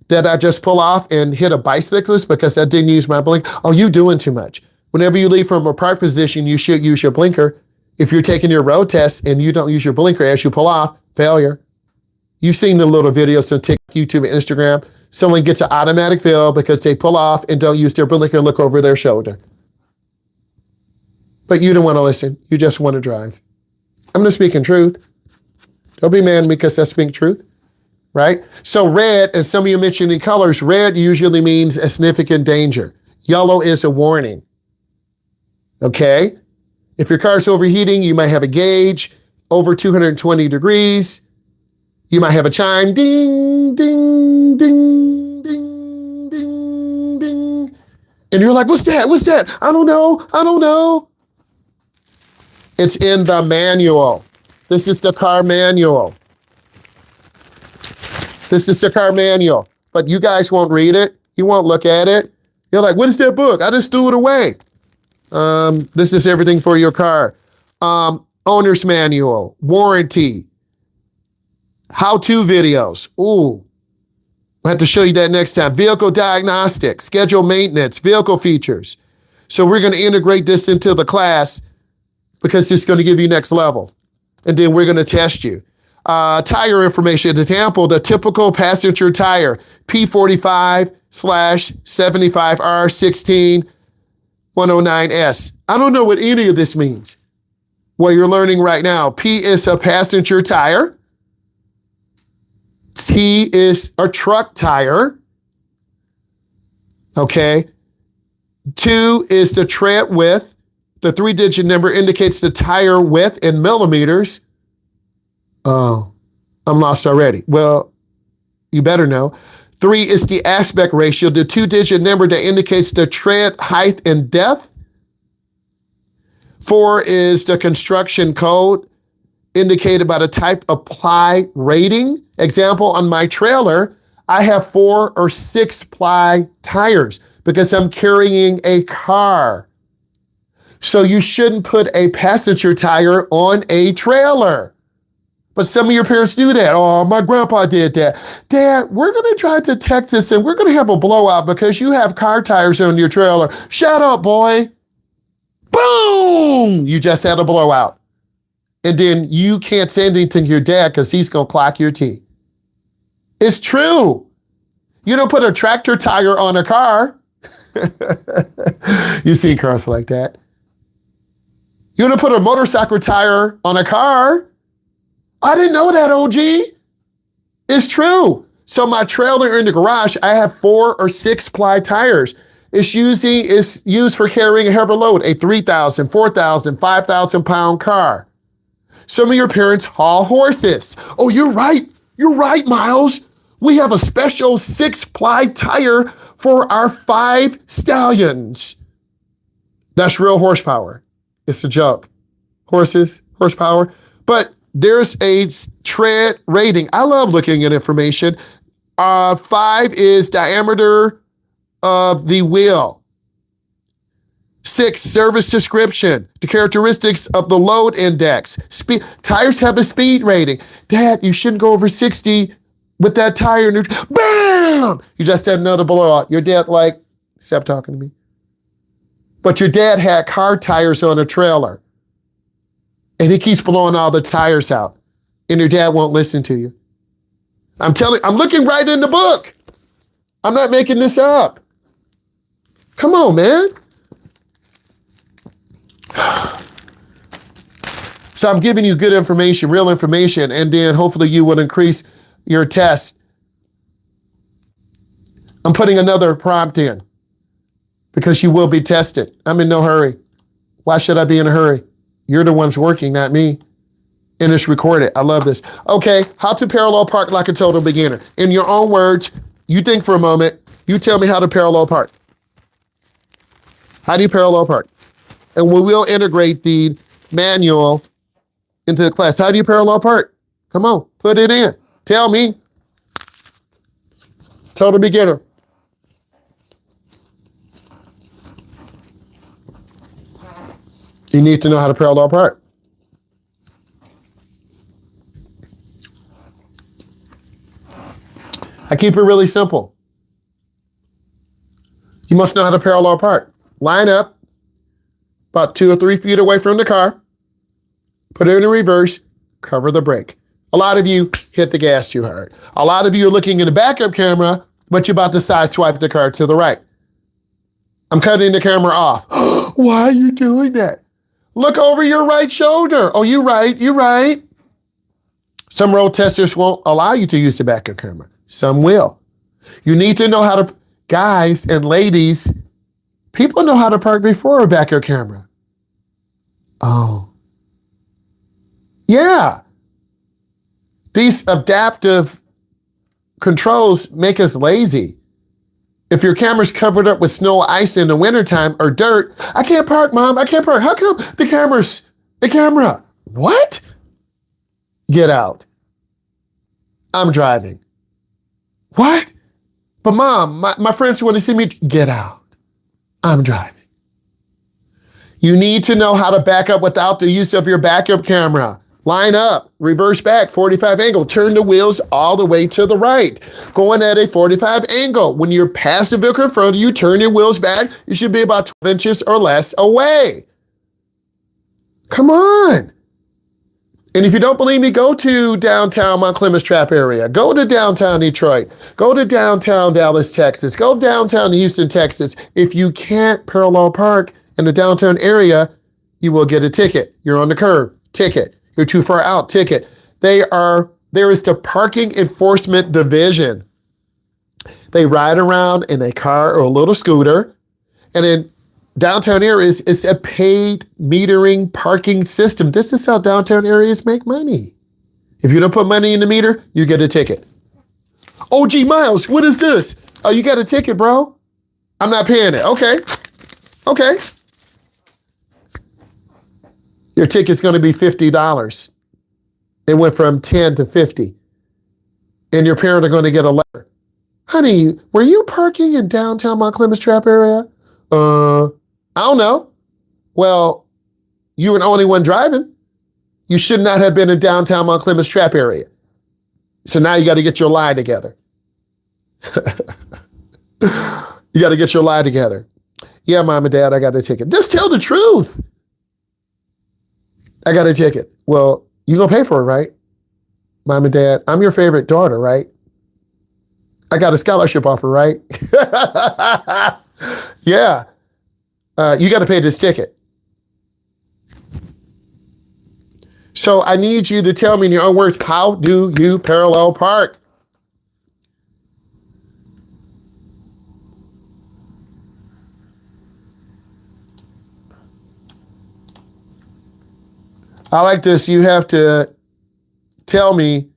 Did I just pull off and hit a bicyclist because I didn't use my blinker? Oh, you doing too much. Whenever you leave from a park position, you should use your blinker. If you're taking your road test and you don't use your blinker as you pull off, failure. You've seen the little videos on TikTok, YouTube, and Instagram. Someone gets an automatic fail because they pull off and don't use their blinker and look over their shoulder. But you don't want to listen. You just want to drive. I'm just speaking truth. Don't be mad at me because I speak truth, right? So red, and some of you mentioned the colors, red usually means a significant danger. Yellow is a warning, okay? If your car's overheating, you might have a gauge over 220 degrees. You might have a chime, ding, ding, ding, ding, ding, ding. And you're like, what's that? What's that? I don't know. It's in the manual. This is the car manual. But you guys won't read it. You won't look at it. You're like, what is that book? I just threw it away. This is everything for your car. Owner's manual, warranty, how-to videos. Ooh, I'll have to show you that next time. Vehicle diagnostics, schedule maintenance, vehicle features. So we're going to integrate this into the class because it's going to give you next level. And then we're going to test you. Tire information, example, the typical passenger tire, P45/75R16-109S. I don't know what any of this means. What you're learning right now, P is a passenger tire. T is a truck tire. Okay. 2 is the tread width. The 3-digit number indicates the tire width in millimeters. Oh, I'm lost already. Well, you better know. 3 is the aspect ratio, the 2-digit number that indicates the tread height and depth. 4 is the construction code indicated by the type of ply rating. Example, on my trailer, I have 4 or 6 ply tires because I'm carrying a car. So you shouldn't put a passenger tire on a trailer. But some of your parents do that. Oh, my grandpa did that. Dad, we're going to drive to Texas and we're going to have a blowout because you have car tires on your trailer. Shut up, boy. Boom! You just had a blowout. And then you can't say anything to your dad because he's going to clock your teeth. It's true. You don't put a tractor tire on a car. You see cars like that. You don't put a motorcycle tire on a car. I didn't know that, OG. It's true. So my trailer in the garage, I have 4 or 6 ply tires. It's used for carrying a heavy load, a 3,000, 4,000, 5,000 pound car. Some of your parents haul horses. Oh, you're right. You're right, Myles. We have a special 6 ply tire for our 5 stallions. That's real horsepower. It's a joke. Horses, horsepower. But there's a tread rating. I love looking at information. 5 is diameter of the wheel. 6, service description, the characteristics of the load index. Speed. Tires have a speed rating. Dad, you shouldn't go over 60 with that tire. Bam! You just had another blowout. Your dad stop talking to me. But your dad had car tires on a trailer. And he keeps blowing all the tires out. And your dad won't listen to you. I'm looking right in the book. I'm not making this up. Come on, man. So I'm giving you good information, real information, and then hopefully you will increase your test. I'm putting another prompt in because you will be tested. I'm in no hurry. Why should I be in a hurry? You're the ones working, not me. And it's recorded. I love this. Okay, how to parallel park like a total beginner. In your own words, you think for a moment, you tell me how to parallel park. How do you parallel park? And we will integrate the manual into the class. How do you parallel park? Come on, put it in. Tell me. Total beginner. You need to know how to parallel park. I keep it really simple. You must know how to parallel park. Line up about 2 or 3 feet away from the car. Put it in reverse. Cover the brake. A lot of you hit the gas too hard. A lot of you are looking in the backup camera, but you're about to side swipe the car to the right. I'm cutting the camera off. Why are you doing that? Look over your right shoulder. Oh, you're right. Some road testers won't allow you to use the backup camera. Some will. You need to know how to, guys and ladies, people know how to park before a backup camera. Oh. Yeah. These adaptive controls make us lazy. If your camera's covered up with snow, ice in the wintertime or dirt, I can't park, Mom. I can't park. How come the camera? What? Get out. I'm driving. What? But Mom, my friends want to see me. Get out. I'm driving. You need to know how to back up without the use of your backup camera. Line up, reverse back, 45 angle. Turn the wheels all the way to the right. Going at a 45 angle. When you're past the vehicle in front of you, turn your wheels back. You should be about 12 inches or less away. Come on. And if you don't believe me, go to downtown Mount Clemens Trap area. Go to downtown Detroit. Go to downtown Dallas, Texas. Go downtown Houston, Texas. If you can't parallel park in the downtown area, you will get a ticket. You're on the curb, ticket. You're too far out, ticket. There is the Parking Enforcement Division. They ride around in a car or a little scooter. And in downtown areas, it's a paid metering parking system. This is how downtown areas make money. If you don't put money in the meter, you get a ticket. Oh, gee, Myles, what is this? Oh, you got a ticket, bro? I'm not paying it. Okay. Your ticket's going to be $50. It went from 10 to 50. And your parents are going to get a letter. Honey, were you parking in downtown Mount Clemens Trap area? I don't know. Well, you were the only one driving. You should not have been in downtown Mount Clemens Trap area. So now you got to get your lie together. You got to get your lie together. Yeah, Mom and Dad, I got a ticket. Just tell the truth. I got a ticket. Well, you gonna pay for it, right? Mom and Dad, I'm your favorite daughter, right? I got a scholarship offer, right? Yeah. You got to pay this ticket. So I need you to tell me in your own words, how do you parallel park? I like this. You have to tell me,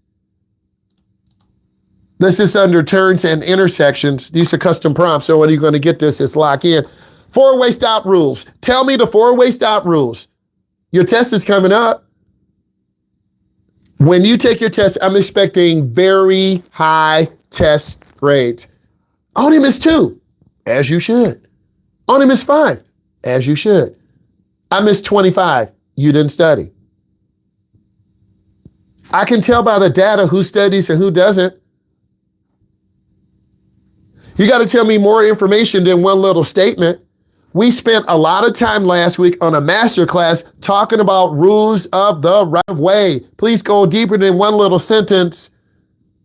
this is under turns and intersections. These are custom prompts. So when you're going to get this, it's lock in. 4-way stop rules. Tell me the 4-way stop rules. Your test is coming up. When you take your test, I'm expecting very high test grades. Only miss 2, as you should. Only miss 5, as you should. I missed 25. You didn't study. I can tell by the data who studies and who doesn't. You got to tell me more information than one little statement. We spent a lot of time last week on a masterclass talking about rules of the right of way. Please go deeper than one little sentence.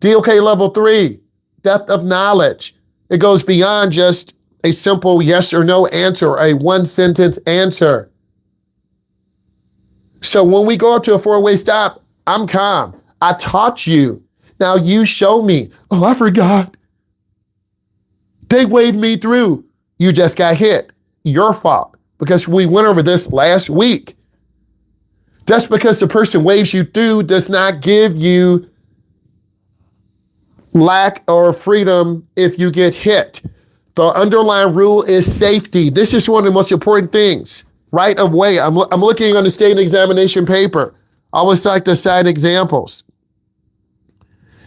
DOK level 3, depth of knowledge. It goes beyond just a simple yes or no answer or a one sentence answer. So when we go up to a 4-way stop, I'm calm. I taught you. Now you show me. Oh, I forgot. They waved me through. You just got hit. Your fault. Because we went over this last week. Just because the person waves you through does not give you lack or freedom if you get hit. The underlying rule is safety. This is one of the most important things. Right of way. I'm looking on the state examination paper. Always like to cite examples.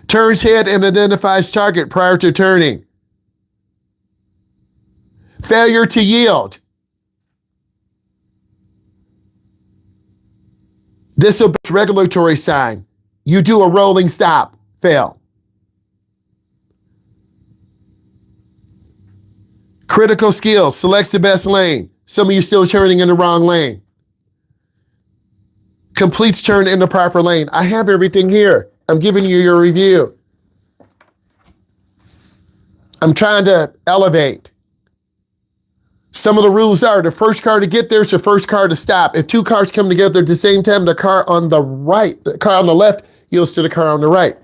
Turns head and identifies target prior to turning. Failure to yield. Disobeys regulatory sign. You do a rolling stop. Fail. Critical skills. Selects the best lane. Some of you still turning in the wrong lane. Completes turn in the proper lane. I have everything here. I'm giving you your review. I'm trying to elevate. Some of the rules are the first car to get there is the first car to stop. If two cars come together at the same time, the car on the left yields to the car on the right.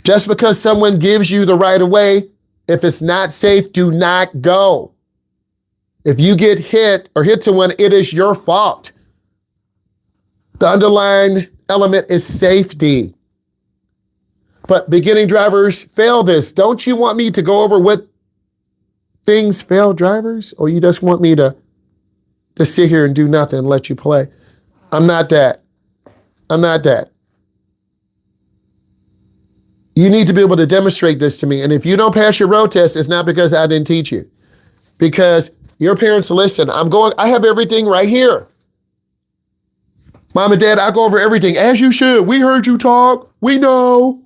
Just because someone gives you the right of way, if it's not safe, do not go. If you get hit or hit someone, it is your fault. The underlying element is safety. But beginning drivers fail this. Don't you want me to go over what things fail drivers? Or you just want me to sit here and do nothing and let you play? I'm not that. I'm not that. You need to be able to demonstrate this to me. And if you don't pass your road test, it's not because I didn't teach you. Because your parents listen. I have everything right here. Mom and Dad, I go over everything. As you should. We heard you talk. We know.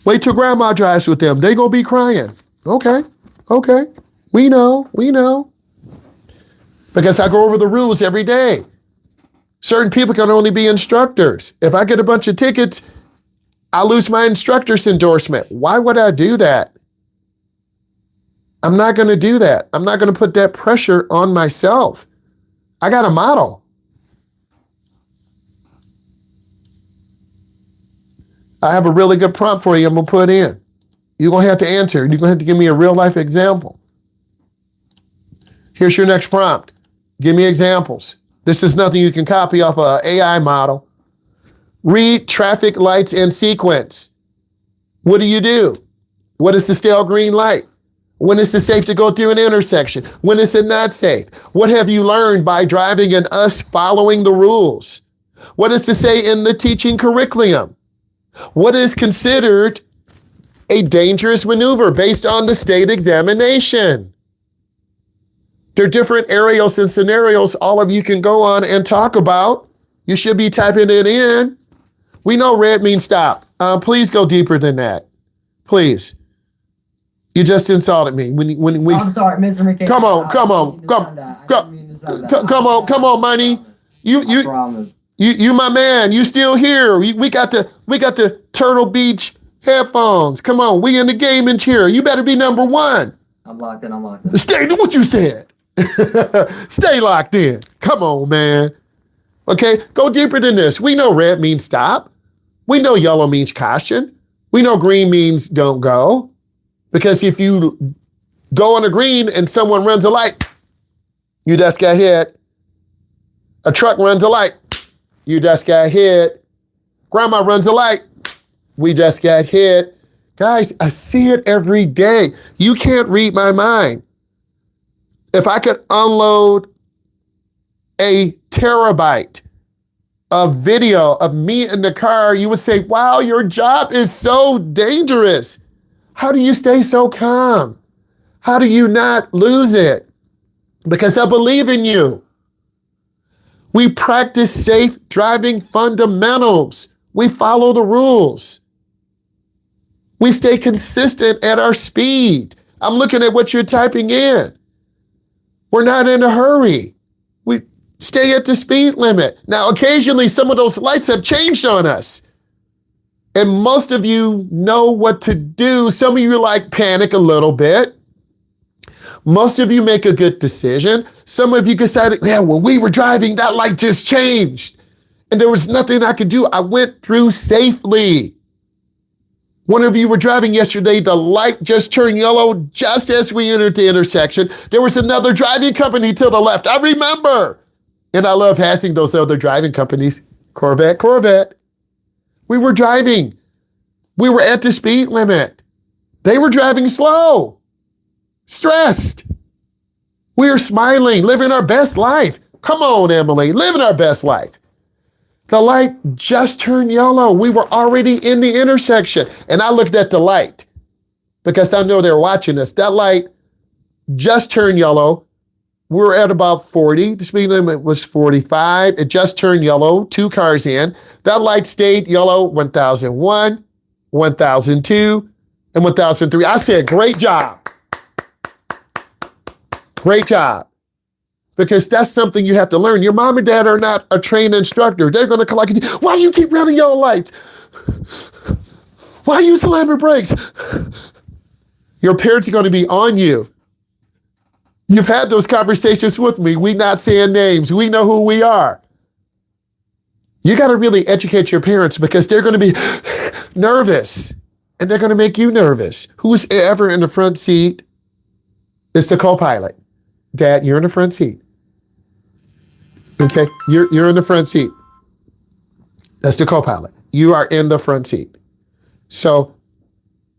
Wait till grandma drives with them. They gonna be crying. Okay. We know. Because I go over the rules every day. Certain people can only be instructors. If I get a bunch of tickets, I lose my instructor's endorsement. Why would I do that? I'm not going to do that. I'm not going to put that pressure on myself. I got a model. I have a really good prompt for you I'm going to put in. You're going to have to answer. You're going to have to give me a real life example. Here's your next prompt. Give me examples. This is nothing you can copy off an AI model. Read traffic lights in sequence. What do? What is the stale green light? When is it safe to go through an intersection? When is it not safe? What have you learned by driving and us following the rules? What is to say in the teaching curriculum? What is considered a dangerous maneuver based on the state examination? There are different areas and scenarios all of you can go on and talk about. You should be typing it in. We know red means stop. Please go deeper than that. Please. You just insulted me. When we. I'm sorry, Mr. McKay. Come on, money. You my man. You still here? We got the Turtle Beach headphones. Come on, we in the gaming chair. You better be number one. I'm locked in. Stay. What you said. Stay locked in. Come on, man. Okay, go deeper than this. We know red means stop. We know yellow means caution. We know green means don't go. Because if you go on a green and someone runs a light, you just got hit. A truck runs a light, you just got hit. Grandma runs a light, we just got hit. Guys, I see it every day. You can't read my mind. If I could unload a terabyte of video of me in the car, you would say, wow, your job is so dangerous. How do you stay so calm? How do you not lose it? Because I believe in you. We practice safe driving fundamentals. We follow the rules. We stay consistent at our speed. I'm looking at what you're typing in. We're not in a hurry. We stay at the speed limit. Now, occasionally, some of those lights have changed on us. And most of you know what to do. Some of you panic a little bit. Most of you make a good decision. Some of you decided, when we were driving, that light just changed. And there was nothing I could do. I went through safely. One of you were driving yesterday, the light just turned yellow just as we entered the intersection. There was another driving company to the left. I remember. And I love passing those other driving companies. Corvette. We were driving. We were at the speed limit. They were driving slow, stressed. We were smiling, living our best life. Come on, Emily, living our best life. The light just turned yellow. We were already in the intersection. And I looked at the light because I know they're watching us. That light just turned yellow. We're at about 40. The speed limit was 45. It just turned yellow, 2 cars in. That light stayed yellow 1001, 1002, and 1003. I said, great job. Great job. Because that's something you have to learn. Your mom and dad are not a trained instructor. They're going to collect you. Why do you keep running yellow lights? Why are you slamming brakes? Your parents are going to be on you. You've had those conversations with me. We not saying names. We know who we are. You got to really educate your parents because they're going to be nervous and they're going to make you nervous. Who's ever in the front seat is the co-pilot. Dad, you're in the front seat. Okay, you're in the front seat. That's the co-pilot. You are in the front seat. So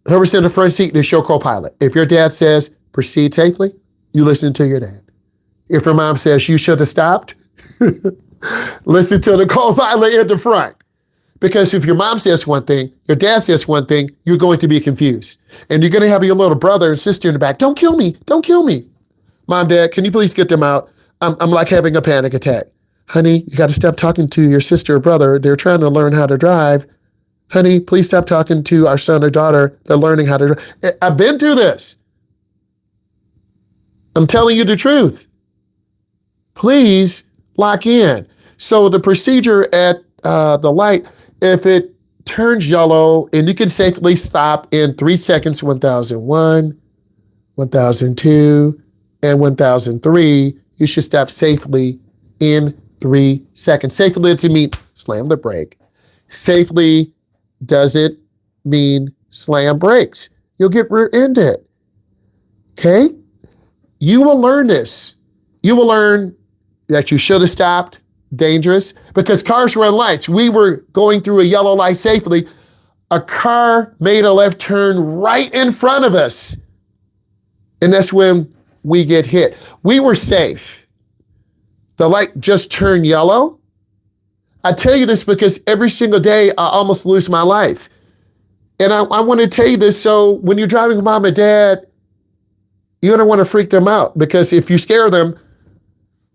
whoever's in the front seat is your co-pilot. If your dad says, proceed safely, you listen to your dad. If your mom says, you should have stopped, listen to the co-pilot in the front. Because if your mom says one thing, your dad says one thing, you're going to be confused. And you're going to have your little brother and sister in the back. Don't kill me. Don't kill me. Mom, Dad, can you please get them out? I'm like having a panic attack. Honey, you got to stop talking to your sister or brother. They're trying to learn how to drive. Honey, please stop talking to our son or daughter. They're learning how to drive. I've been through this. I'm telling you the truth. Please lock in. So the procedure at the light, if it turns yellow and you can safely stop in 3 seconds, 1001, 1002, and 1003, you should stop safely in 3 seconds. Safely doesn't mean slam the brake. Safely doesn't mean slam brakes. You'll get rear-ended. Okay? You will learn this. You will learn that you should have stopped, dangerous, because cars run lights. We were going through a yellow light safely. A car made a left turn right in front of us. And that's when we get hit. We were safe. The light just turned yellow. I tell you this because every single day I almost lose my life. And I want to tell you this so when you're driving with mom and dad, you don't want to freak them out because if you scare them,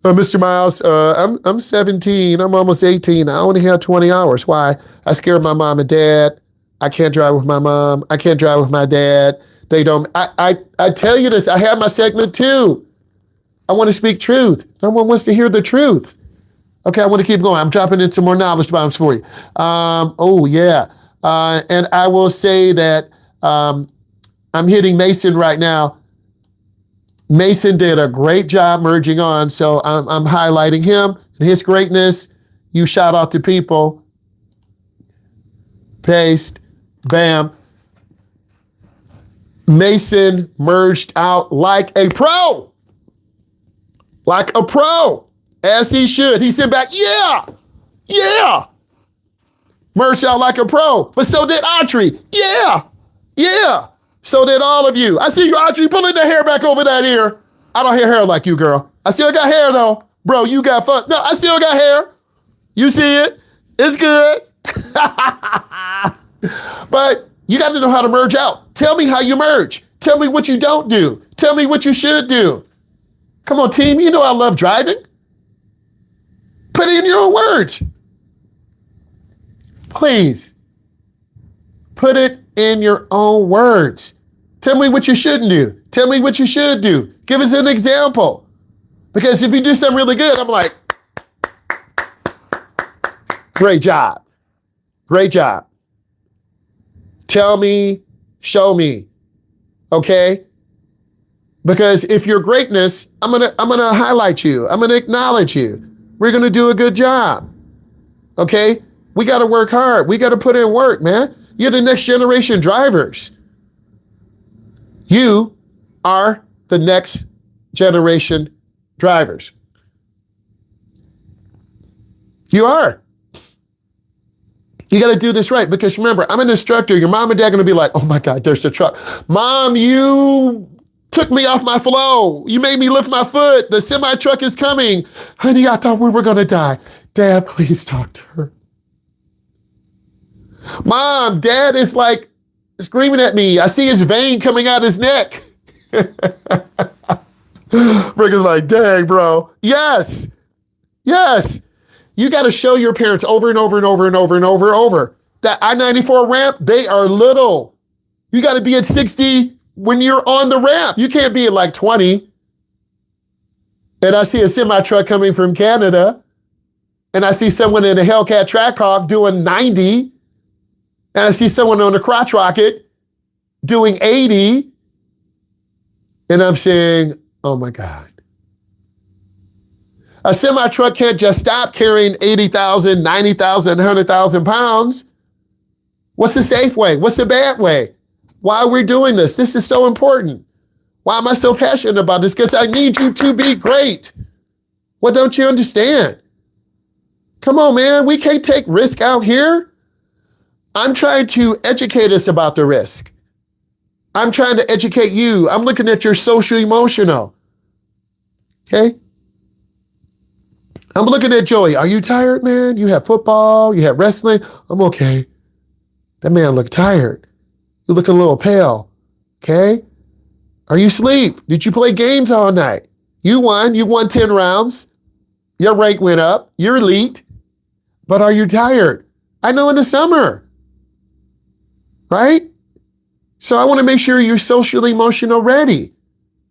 Mr. Myles, I'm 17, I'm almost 18, I only have 20 hours. Why? I scared my mom and dad. I can't drive with my mom. I can't drive with my dad. They don't, I tell you this, I have my segment too. I want to speak truth. No one wants to hear the truth. Okay, I want to keep going. I'm dropping in some more knowledge bombs for you. And I will say that I'm hitting Mason right now. Mason did a great job merging on, so I'm highlighting him and his greatness. You shout out to people. Paste, bam. Mason merged out like a pro. Like a pro, as he should. He sent back, yeah. Merged out like a pro, but so did Autry. Yeah. So did all of you. I see you, Autry, pulling the hair back over that ear. I don't have hair like you, girl. I still got hair though. Bro, you got fun. No, I still got hair. You see it. It's good. But you got to know how to merge out. Tell me how you merge. Tell me what you don't do. Tell me what you should do. Come on, team. You know I love driving. Put it in your own words. Please. Put it in your own words. Tell me what you shouldn't do. Tell me what you should do. Give us an example. Because if you do something really good, I'm like, great job. Great job. Tell me, show me. Okay? Because if you're greatness, I'm gonna highlight you. I'm gonna acknowledge you. We're gonna do a good job. Okay? We gotta work hard. We gotta put in work, man. You're the next generation drivers. You are the next generation drivers. You are. You got to do this right because remember, I'm an instructor. Your mom and dad are going to be like, oh my God, there's a truck. Mom, you took me off my flow. You made me lift my foot. The semi truck is coming. Honey, I thought we were going to die. Dad, please talk to her. Mom, Dad is like screaming at me. I see his vein coming out his neck. Rick is like, dang, bro. Yes. Yes. You got to show your parents over and over and over and over and over and over. That I-94 ramp, they are little. You got to be at 60 when you're on the ramp. You can't be at like 20. And I see a semi truck coming from Canada. And I see someone in a Hellcat Trackhawk doing 90. And I see someone on a crotch rocket doing 80. And I'm saying, oh my God. A semi truck can't just stop carrying 80,000, 90,000, 100,000 pounds. What's the safe way? What's the bad way? Why are we doing this? This is so important. Why am I so passionate about this? Because I need you to be great. What don't you understand? Come on, man. We can't take risk out here. I'm trying to educate us about the risk. I'm trying to educate you. I'm looking at your social emotional. Okay? I'm looking at Joey. Are you tired, man? You have football, you have wrestling. I'm okay. That man looked tired. You looking a little pale. Okay? Are you asleep? Did you play games all night? You won. You won 10 rounds. Your rank went up. You're elite. But are you tired? I know in the summer. Right? So I want to make sure you're socially emotional ready.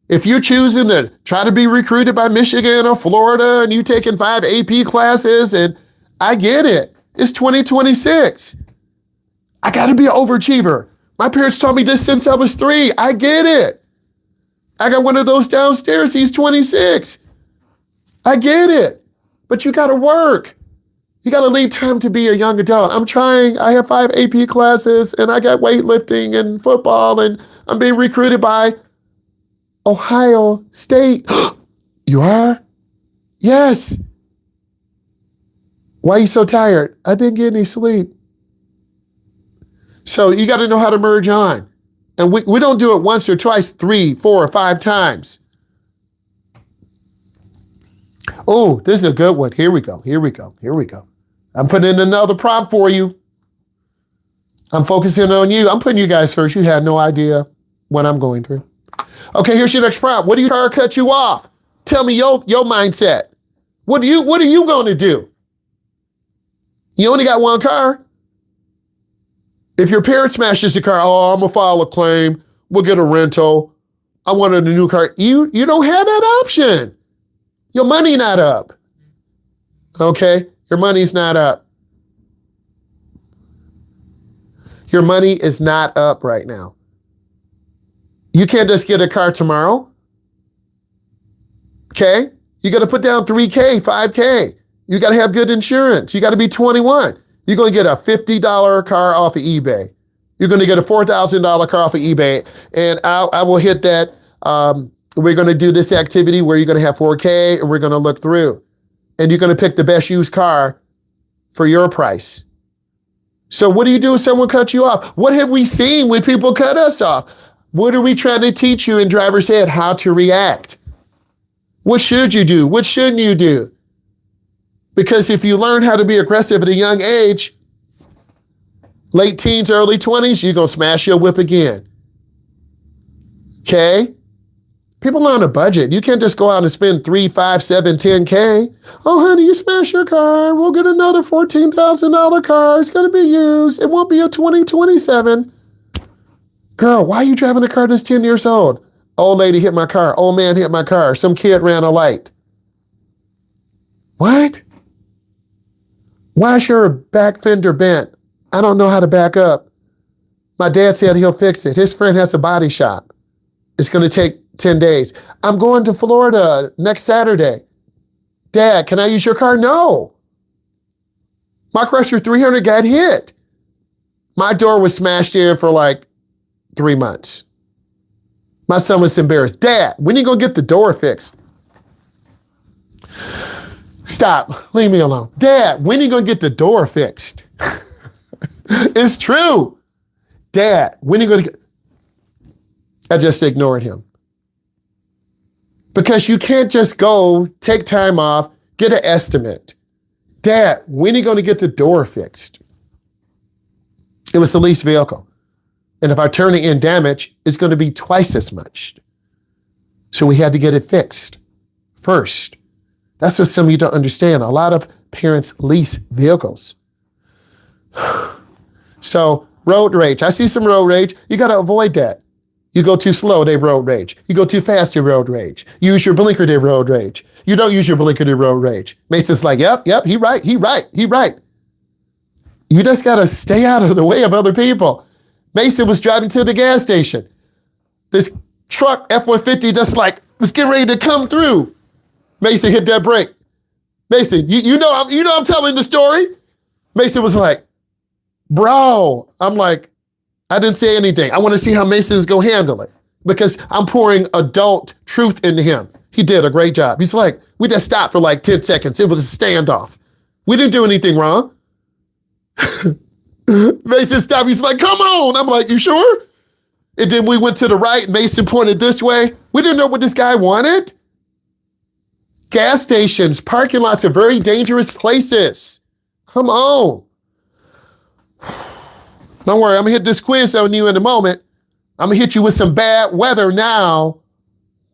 If you're choosing to try to be recruited by Michigan or Florida and you're taking 5 AP classes, and I get it. It's 2026. I got to be an overachiever. My parents taught me this since I was 3. I get it. I got one of those downstairs. He's 26. I get it. But you got to work. You got to leave time to be a young adult. I'm trying. I have 5 AP classes and I got weightlifting and football and I'm being recruited by Ohio State. You are? Yes. Why are you so tired? I didn't get any sleep. So you got to know how to merge on. And we don't do it once or twice, 3, 4, or 5 times. Oh, this is a good one. Here we go. Here we go. Here we go. I'm putting in another prompt for you. I'm focusing on you. I'm putting you guys first. You had no idea what I'm going through. Okay, here's your next prompt. What do you car cut you off? Tell me your mindset. What are you going to do? You only got one car. If your parent smashes the car, oh, I'm gonna file a claim. We'll get a rental. I wanted a new car. You don't have that option. Your money not up. Okay, your money's not up. Your money is not up right now. You can't just get a car tomorrow. Okay? You got to put down $3K, $5K. You got to have good insurance. You got to be 21. You're going to get a $50 car off of eBay. You're going to get a $4,000 car off of eBay. And I will hit that. We're going to do this activity where you're going to have 4K and we're going to look through. And you're going to pick the best used car for your price. So what do you do if someone cuts you off? What have we seen when people cut us off? What are we trying to teach you in driver's ed? How to react. What should you do? What shouldn't you do? Because if you learn how to be aggressive at a young age, late teens, early 20s, you're going to smash your whip again. Okay? People are on a budget. You can't just go out and spend 3, 5, 7, 10K. Oh, honey, you smash your car. We'll get another $14,000 car. It's going to be used. It won't be a 2027. Girl, why are you driving a car that's 10 years old? Old lady hit my car. Old man hit my car. Some kid ran a light. What? Why is your back fender bent? I don't know how to back up. My dad said he'll fix it. His friend has a body shop. It's going to take 10 days. I'm going to Florida next Saturday. Dad, can I use your car? No. My Crusher 300 got hit. My door was smashed in for like 3 months. My son was embarrassed. Dad, when are you going to get the door fixed? Stop. Leave me alone. Dad, when are you going to get the door fixed? It's true. Dad, when are you going to get... I just ignored him. Because you can't just go, take time off, get an estimate. Dad, when are you going to get the door fixed? It was the lease vehicle. And if I turn it in damage, it's going to be twice as much. So we had to get it fixed first. That's what some of you don't understand. A lot of parents lease vehicles. So road rage. I see some road rage. You got to avoid that. You go too slow, they road rage. You go too fast, they road rage. You use your blinker, they road rage. You don't use your blinker, they road rage. Mason's like, yep, he right. You just got to stay out of the way of other people. Mason was driving to the gas station. This truck, F-150, just like was getting ready to come through. Mason hit that brake. Mason, you know I'm telling the story. Mason was like, bro. I'm like, I didn't say anything. I want to see how Mason's going to handle it because I'm pouring adult truth into him. He did a great job. He's like, we just stopped for like 10 seconds. It was a standoff. We didn't do anything wrong. Mason stopped. He's like, come on. I'm like, you sure? And then we went to the right. Mason pointed this way. We didn't know what this guy wanted. Gas stations, parking lots are very dangerous places. Come on. Don't worry, I'm gonna hit this quiz on you in a moment. I'm gonna hit you with some bad weather now.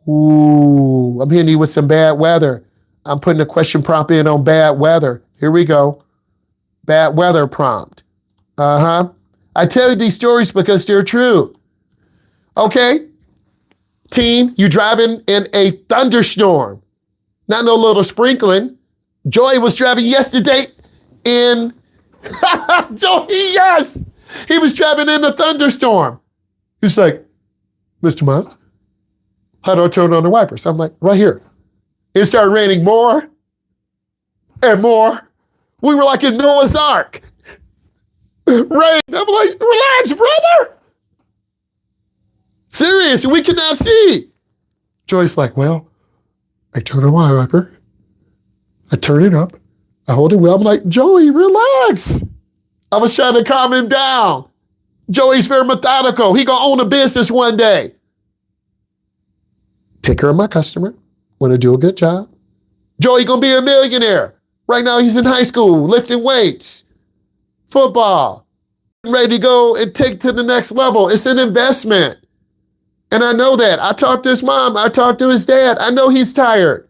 Ooh, I'm hitting you with some bad weather. I'm putting a question prompt in on bad weather. Here we go. Bad weather prompt. I tell you these stories because they're true. Okay, team, you driving in a thunderstorm. Not no little sprinkling. Joey was driving yesterday in, Joey, yes! He was driving in a thunderstorm. He's like, Mr. Myles, how do I turn on the wipers? I'm like, right here. It started raining more and more. We were like in Noah's Ark. Rain. I'm like, relax, brother. Serious, we cannot see. Joy's like, well, I turn on my wiper. I turn it up. I hold it well. I'm like, Joey, relax. I was trying to calm him down. Joey's very methodical. He gonna own a business one day. Take care of my customer. Want to do a good job. Joey gonna be a millionaire. Right now he's in high school, lifting weights, football, ready to go and take to the next level. It's an investment. And I know that. I talked to his mom. I talked to his dad. I know he's tired.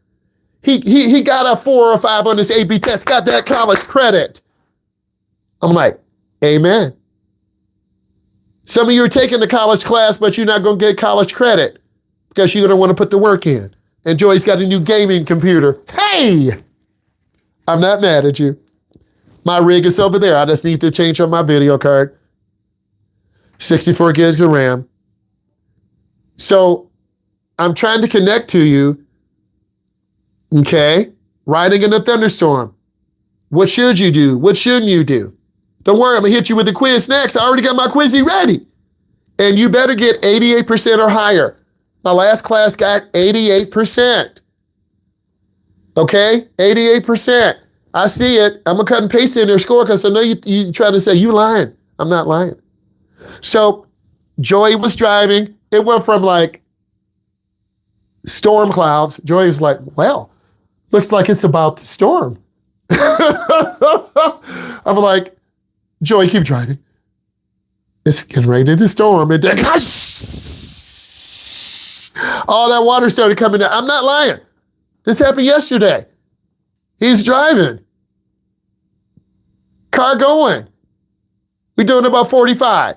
He got a 4 or 5 on his AP test, got that college credit. I'm like, amen. Some of you are taking the college class, but you're not going to get college credit because you're going to want to put the work in. And Joy's got a new gaming computer. Hey, I'm not mad at you. My rig is over there. I just need to change on my video card. 64 gigs of RAM. So I'm trying to connect to you. Okay. Riding in a thunderstorm. What should you do? What shouldn't you do? Don't worry, I'm gonna hit you with the quiz next. I already got my quizzy ready. And you better get 88% or higher. My last class got 88%. Okay, 88%. I see it. I'm gonna cut and paste in their score because I know you try to say you lying. I'm not lying. So Joy was driving. It went from like storm clouds. Joy was like, well, looks like it's about to storm. I'm like, Joy, keep driving. It's getting ready to storm. And then, all that water started coming down. I'm not lying. This happened yesterday. He's driving. Car going. We're doing about 45.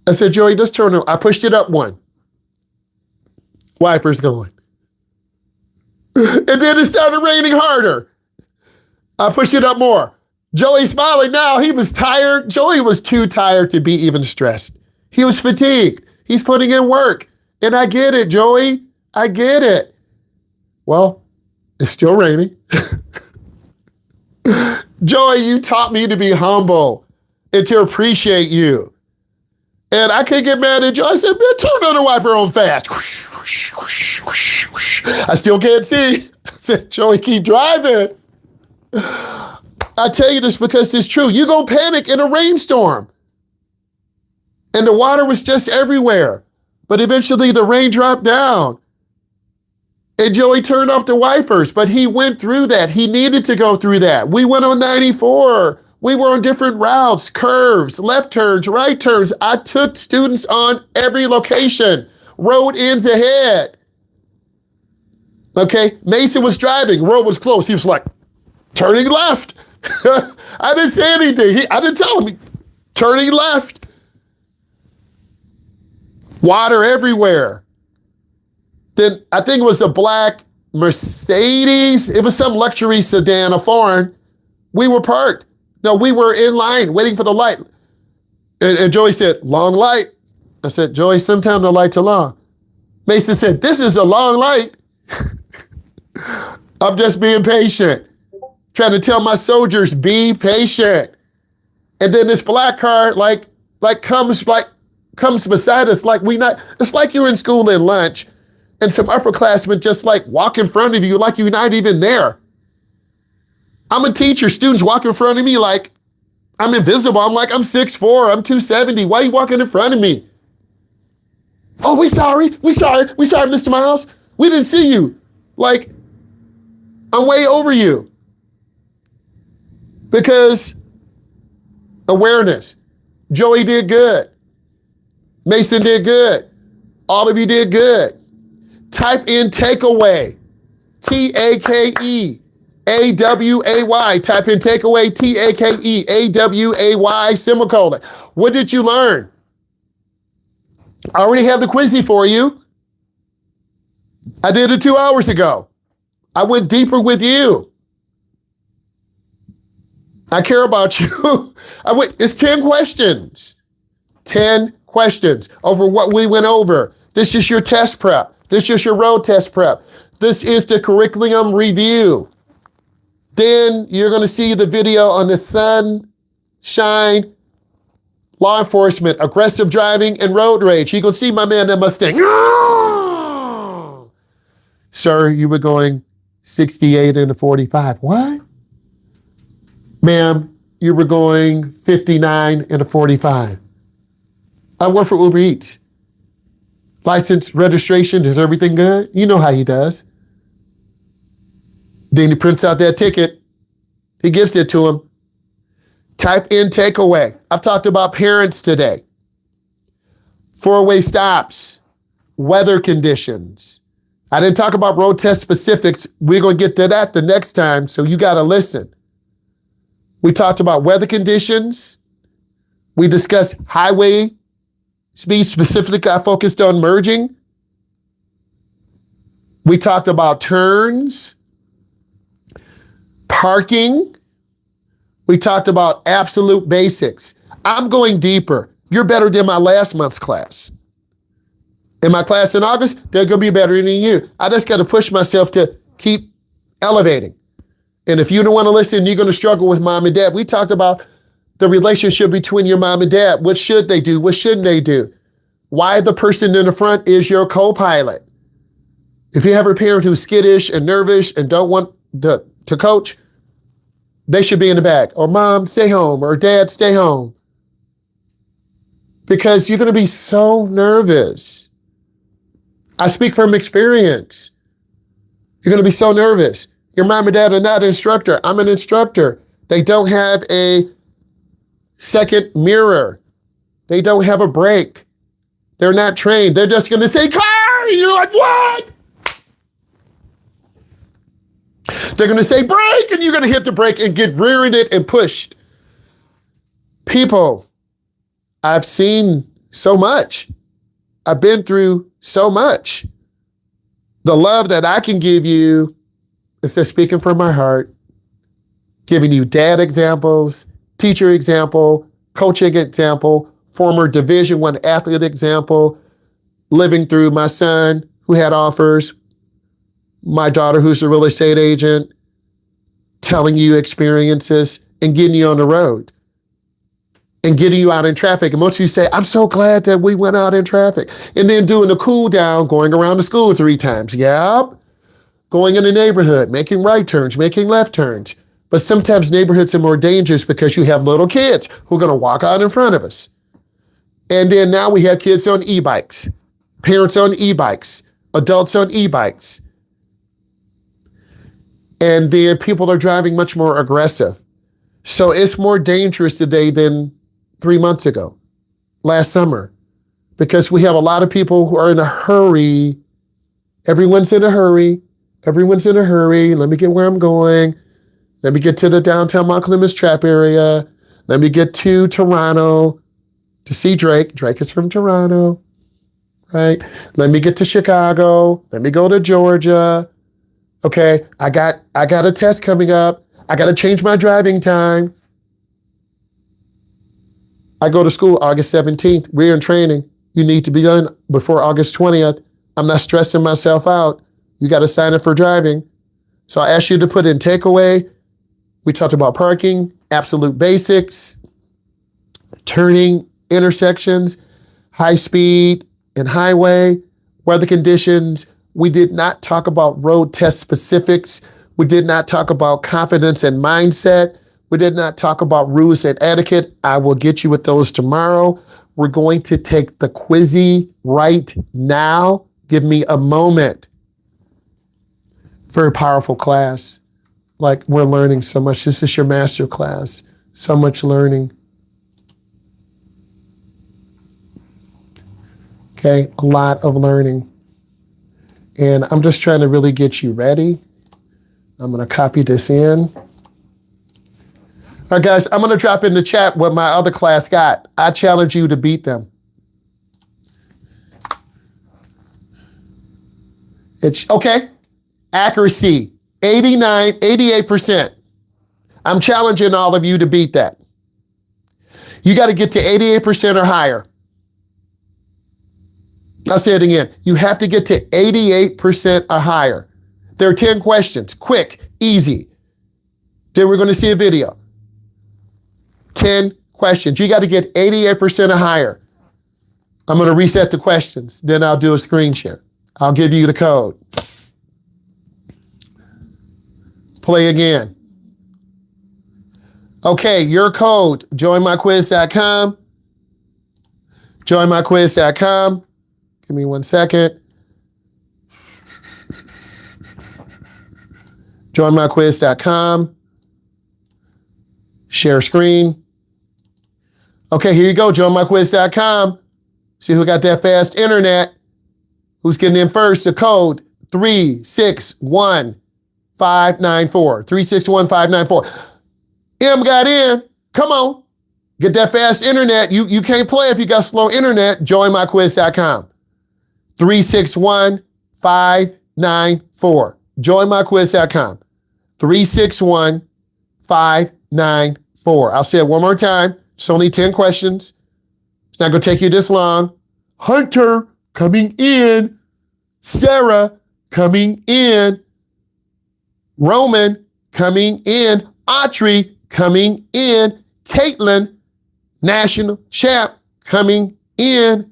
I said, Joey, just turn it. I pushed it up 1. Wipers going. And then it started raining harder. I pushed it up more. Joey's smiling now. He was tired. Joey was too tired to be even stressed. He was fatigued. He's putting in work. And I get it, Joey. I get it. Well, it's still raining. Joey, you taught me to be humble and to appreciate you. And I can't get mad at Joey. I said, man, turn on the wiper on fast. I still can't see. I said, Joey, keep driving. I tell you this because it's true. You're going to panic in a rainstorm. And the water was just everywhere. But eventually the rain dropped down and Joey turned off the wipers, but he went through that. He needed to go through that. We went on 94. We were on different routes, curves, left turns, right turns. I took students on every location, road ends ahead. Okay, Mason was driving, road was close. He was like, turning left. I didn't say anything. I didn't tell him, turning left. Water everywhere. Then I think it was a black Mercedes. It was some luxury sedan, a foreign. We were parked. No, we were in line waiting for the light. And Joey said, long light. I said, Joey, sometimes the lights are long. Mason said, this is a long light. I'm just being patient. Trying to tell my soldiers, be patient. And then this black car comes beside us it's like you're in school in lunch and some upperclassmen just like walk in front of you like you're not even there. I'm a teacher, students walk in front of me like I'm invisible. I'm like, I'm 6'4", I'm 270. Why are you walking in front of me? Oh, we sorry, Mr. Myles. We didn't see you. Like, I'm way over you. Because awareness. Joey did good. Mason did good. All of you did good. Type in takeaway. T-A-K-E-A-W-A-Y. Type in takeaway. T-A-K-E-A-W-A-Y semicolon. What did you learn? I already have the quizzy for you. I did it 2 hours ago. I went deeper with you. I care about you. It's 10 questions. 10 questions over what we went over. This is your test prep. This is your road test prep. This is the curriculum review. Then you're going to see the video on the sunshine, law enforcement, aggressive driving, and road rage. You can see my man that Mustang. Sir, you were going 68 into 45. What? Ma'am, you were going 59 into 45. I work for Uber Eats. License, registration, is everything good? You know how he does. Then he prints out that ticket. He gives it to him. Type in takeaway. I've talked about parents today. Four-way stops, weather conditions. I didn't talk about road test specifics. We're going to get to that the next time, so you got to listen. We talked about weather conditions. We discussed highway speed. Specifically, I focused on merging. We talked about turns, parking. We talked about absolute basics. I'm going deeper. You're better than my last month's class. In my class in August, they're going to be better than you. I just got to push myself to keep elevating. And if you don't want to listen, you're going to struggle with mom and dad. We talked about the relationship between your mom and dad. What should they do? What shouldn't they do? Why the person in the front is your co-pilot. If you have a parent who's skittish and nervous and don't want to coach, they should be in the back. Or mom, stay home. Or dad, stay home. Because you're going to be so nervous. I speak from experience. You're going to be so nervous. Your mom and dad are not an instructor. I'm an instructor. They don't have a second mirror. They don't have a brake. They're not trained. They're just going to say, car! And you're like, what? They're going to say, brake! And you're going to hit the brake and get rearing it and pushed. People, I've seen so much. I've been through so much. The love that I can give you is just speaking from my heart, giving you dad examples, teacher example, coaching example, former Division I athlete example, living through my son who had offers, my daughter who's a real estate agent, telling you experiences and getting you on the road and getting you out in traffic. And most of you say, I'm so glad that we went out in traffic. And then doing the cool down, going around the school 3 times. Yep. Going in the neighborhood, making right turns, making left turns. But sometimes neighborhoods are more dangerous because you have little kids who are going to walk out in front of us. And then now we have kids on e-bikes. parents on e-bikes, adults on e-bikes. And then people are driving much more aggressive. So it's more dangerous today than 3 months ago, last summer, because we have a lot of people who are in a hurry. Everyone's in a hurry. Everyone's in a hurry. Let me get where I'm going. Let me get to the downtown Mount Clemens Trap area. Let me get to Toronto to see Drake. Drake is from Toronto, right? Let me get to Chicago. Let me go to Georgia. Okay, I got a test coming up. I got to change my driving time. I go to school August 17th. We're in training. You need to be done before August 20th. I'm not stressing myself out. You got to sign up for driving. So I asked you to put in takeaway. We talked about parking, absolute basics, turning, intersections, high speed and highway, weather conditions. We did not talk about road test specifics. We did not talk about confidence and mindset. We did not talk about rules and etiquette. I will get you with those tomorrow. We're going to take the quizzy right now. Give me a moment. Very powerful class. Like, we're learning so much. This is your master class. So much learning. Okay, a lot of learning. And I'm just trying to really get you ready. I'm going to copy this in. All right, guys, I'm going to drop in the chat what my other class got. I challenge you to beat them. It's okay. Accuracy, 88%. I'm challenging all of you to beat that. You got to get to 88% or higher. I'll say it again. You have to get to 88% or higher. There are 10 questions, quick, easy. Then we're going to see a video. 10 questions. You got to get 88% or higher. I'm going to reset the questions. Then I'll do a screen share. I'll give you the code. Play again. Okay, your code, joinmyquiz.com. Joinmyquiz.com. Give me 1 second. Joinmyquiz.com. Share screen. Okay, here you go, joinmyquiz.com. See who got that fast internet. Who's getting in first? The code 361594. 361594. M got in. Come on. Get that fast internet. You can't play if you got slow internet. Joinmyquiz.com. 361594. Joinmyquiz.com. 361594. I'll say it one more time. It's only 10 questions. It's not going to take you this long. Hunter coming in. Sarah coming in. Roman coming in. Autrey coming in. Caitlin, national champ, coming in.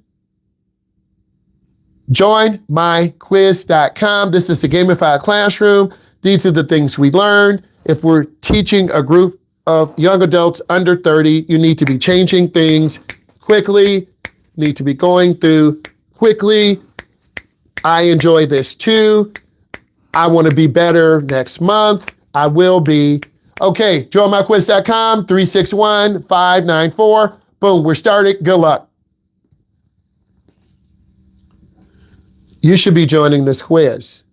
Joinmyquiz.com. This is the gamified classroom. These are the things we learned. If we're teaching a group of young adults under 30, you need to be changing things quickly, need to be going through quickly. I enjoy this too. I want to be better next month. I will be. Okay, joinmyquiz.com, 361594. Boom, we're started. Good luck. You should be joining this quiz.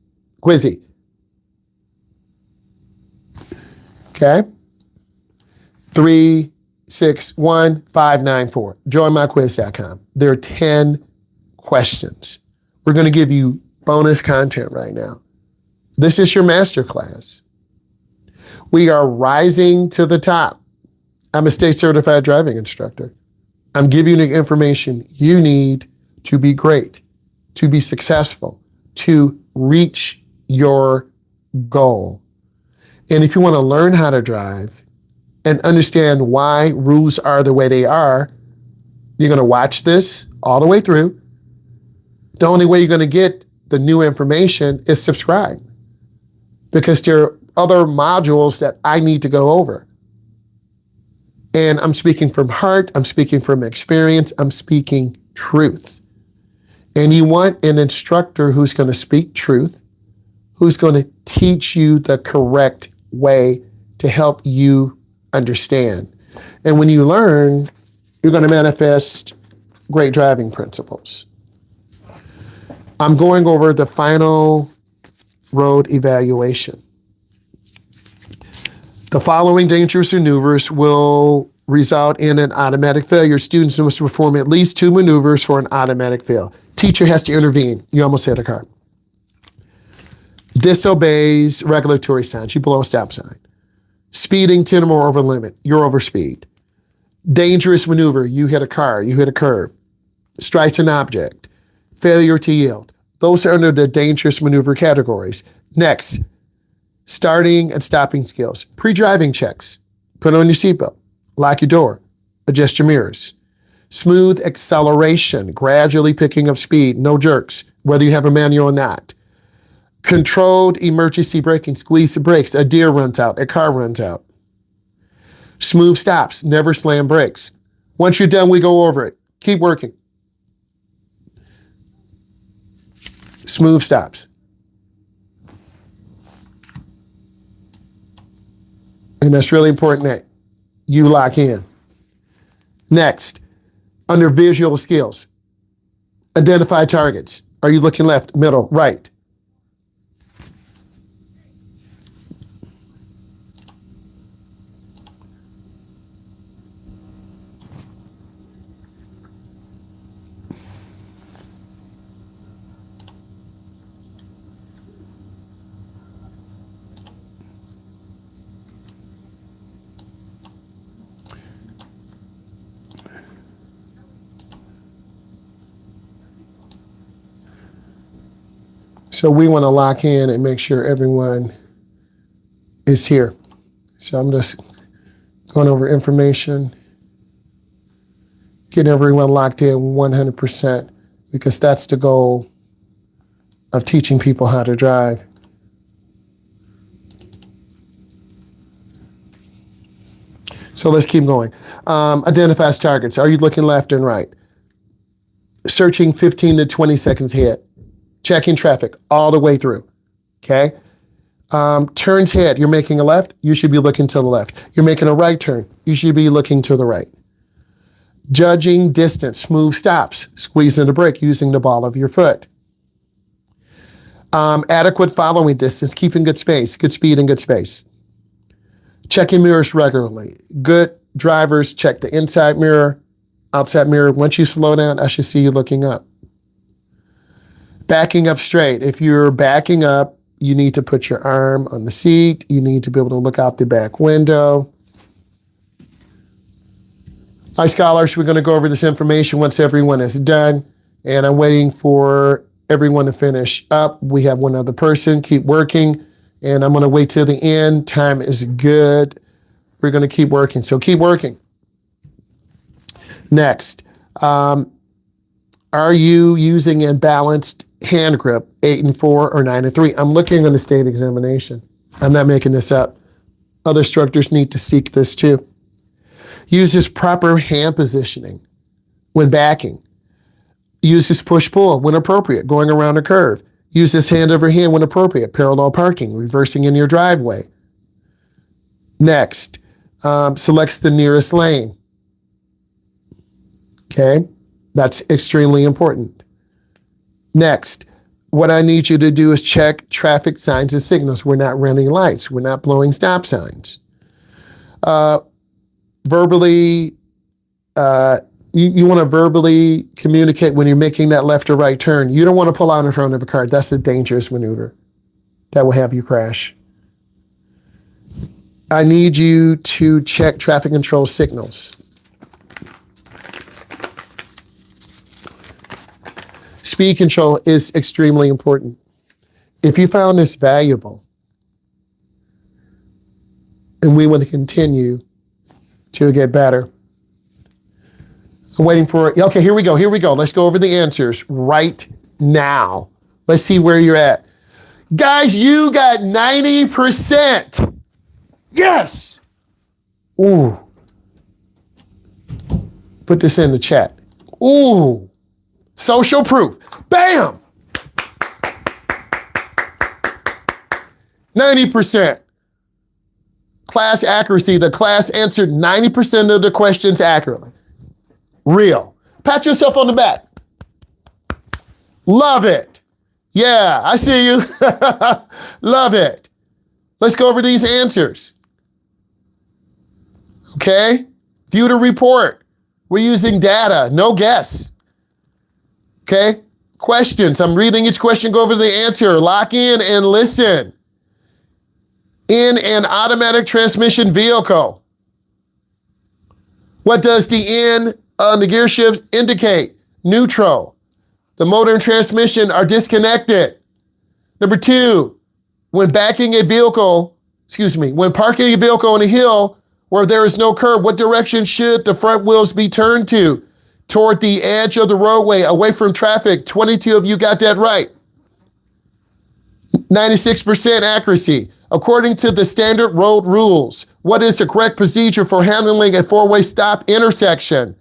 Quizzy. Okay? 361594. Joinmyquiz.com. There are 10 questions. We're going to give you bonus content right now. This is your masterclass. We are rising to the top. I'm a state certified driving instructor. I'm giving you the information you need to be great, to be successful, to reach your goal. And if you want to learn how to drive and understand why rules are the way they are, you're going to watch this all the way through. The only way you're going to get the new information is subscribe, because there are other modules that I need to go over. And I'm speaking from heart. I'm speaking from experience. I'm speaking truth. And you want an instructor who's going to speak truth, who's going to teach you the correct way to help you understand. And when you learn, you're going to manifest great driving principles. I'm going over the final road evaluation. The following dangerous maneuvers will result in an automatic failure. Students must perform at least 2 maneuvers for an automatic fail. Teacher has to intervene. You almost hit a car. Disobeys regulatory signs. You blow a stop sign. Speeding 10 or more over limit. You're over speed. Dangerous maneuver. You hit a car. You hit a curb. Strikes an object. Failure to yield. Those are under the dangerous maneuver categories. Next, starting and stopping skills. Pre-driving checks. Put on your seatbelt. Lock your door. Adjust your mirrors. Smooth acceleration. Gradually picking up speed. No jerks, whether you have a manual or not. Controlled emergency braking. Squeeze the brakes. A deer runs out. A car runs out. Smooth stops. Never slam brakes. Once you're done, we go over it. Keep working. Smooth stops. And that's really important that you lock in. Next, under visual skills, identify targets. Are you looking left, middle, right? So we want to lock in and make sure everyone is here. So I'm just going over information, getting everyone locked in 100%, because that's the goal of teaching people how to drive. So let's keep going. Identifies targets. Are you looking left and right? Searching 15 to 20 seconds ahead. Checking traffic all the way through, okay? Turns head, you're making a left, you should be looking to the left. You're making a right turn, you should be looking to the right. Judging distance, smooth stops, squeezing the brake using the ball of your foot. Adequate following distance, keeping good space, good speed and good space. Checking mirrors regularly. Good drivers check the inside mirror, outside mirror. Once you slow down, I should see you looking up. Backing up straight. If you're backing up, you need to put your arm on the seat. You need to be able to look out the back window. All right, scholars, we're going to go over this information once everyone is done. And I'm waiting for everyone to finish up. We have one other person. Keep working. And I'm going to wait till the end. Time is good. We're going to keep working. So keep working. Next. Are you using a balanced hand grip, 8 and 4 or 9 and 3? I'm looking on the state examination. I'm not making this up. Other instructors need to seek this too. Uses proper hand positioning when backing. Uses push-pull when appropriate, going around a curve. Uses hand over hand when appropriate, parallel parking, reversing in your driveway. Next, selects the nearest lane. Okay, that's extremely important. Next, what I need you to do is check traffic signs and signals. We're not running lights. We're not blowing stop signs. Verbally, you want to verbally communicate when you're making that left or right turn. You don't want to pull out in front of a car. That's a dangerous maneuver. That will have you crash. I need you to check traffic control signals. Speed control is extremely important. If you found this valuable, and we want to continue to get better, I'm waiting for, okay, here we go. Let's go over the answers right now. Let's see where you're at. Guys, you got 90%. Yes. Ooh. Put this in the chat. Ooh. Social proof. Bam! 90%. Class accuracy. The class answered 90% of the questions accurately. Real. Pat yourself on the back. Love it. Yeah, I see you. Love it. Let's go over these answers. Okay? View the report. We're using data, no guess. Okay? Questions. I'm reading each question, go over the answer. Lock in and listen. In an automatic transmission vehicle, what does the N on the gear shift indicate? Neutral. The motor and transmission are disconnected. Number 2, when parking a vehicle on a hill where there is no curb, what direction should the front wheels be turned to? Toward the edge of the roadway, away from traffic. 22 of you got that right. 96% accuracy. According to the standard road rules, what is the correct procedure for handling a 4-way stop intersection?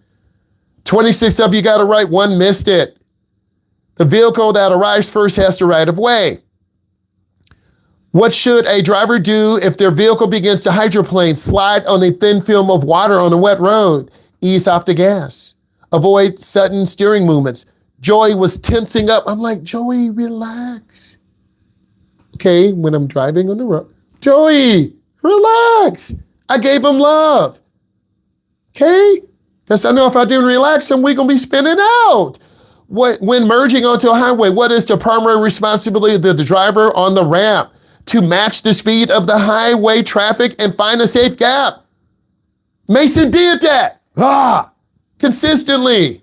26 of you got it right, 1 missed it. The vehicle that arrives first has the right of way. What should a driver do if their vehicle begins to hydroplane, slide on a thin film of water on a wet road? Ease off the gas. Avoid sudden steering movements. Joey was tensing up. I'm like, Joey, relax. Okay, when I'm driving on the road, Joey, relax. I gave him love. Okay? Because I know if I didn't relax him, we're going to be spinning out. When merging onto a highway, what is the primary responsibility of the driver on the ramp? To match the speed of the highway traffic and find a safe gap. Mason did that. Consistently.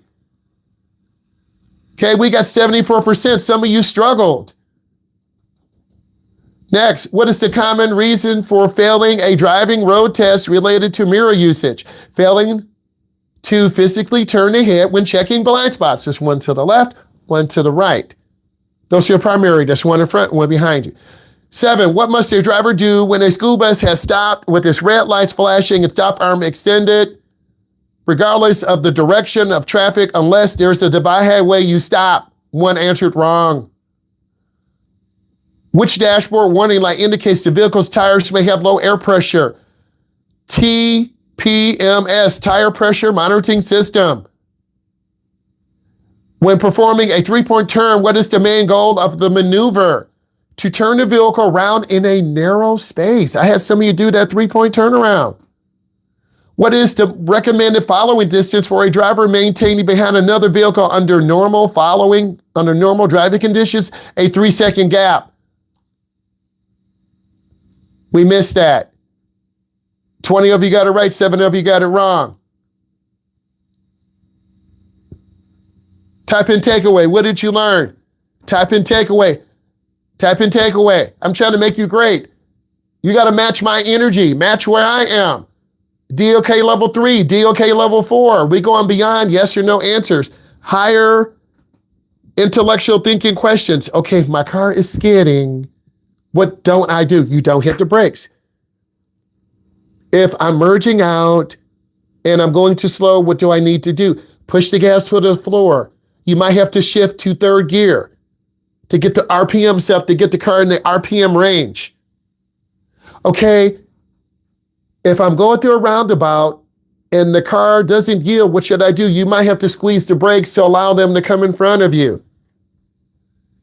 Okay, we got 74%. Some of you struggled. Next, what is the common reason for failing a driving road test related to mirror usage? Failing to physically turn the head when checking blind spots. There's one to the left, one to the right. Those are your primary. There's one in front, one behind you. 7, what must a driver do when a school bus has stopped with its red lights flashing and stop arm extended, regardless of the direction of traffic, unless there's a divided highway, you stop? 1 answered wrong. Which dashboard warning light indicates the vehicle's tires may have low air pressure? TPMS, Tire Pressure Monitoring System. When performing a 3-point turn, what is the main goal of the maneuver? To turn the vehicle around in a narrow space. I had some of you do that 3-point turnaround. What is the recommended following distance for a driver maintaining behind another vehicle under normal driving conditions? A 3-second gap. We missed that. 20 of you got it right, 7 of you got it wrong. Type in takeaway. What did you learn? Type in takeaway. Type in takeaway. I'm trying to make you great. You got to match my energy, match where I am. DOK level 3, DOK level 4. We going beyond yes or no answers. Higher intellectual thinking questions. Okay, if my car is skidding, what don't I do? You don't hit the brakes. If I'm merging out and I'm going too slow, what do I need to do? Push the gas to the floor. You might have to shift to 3rd gear to get the RPMs up, to get the car in the RPM range. Okay, if I'm going through a roundabout and the car doesn't yield, what should I do? You might have to squeeze the brakes to allow them to come in front of you.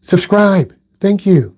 Subscribe. Thank you.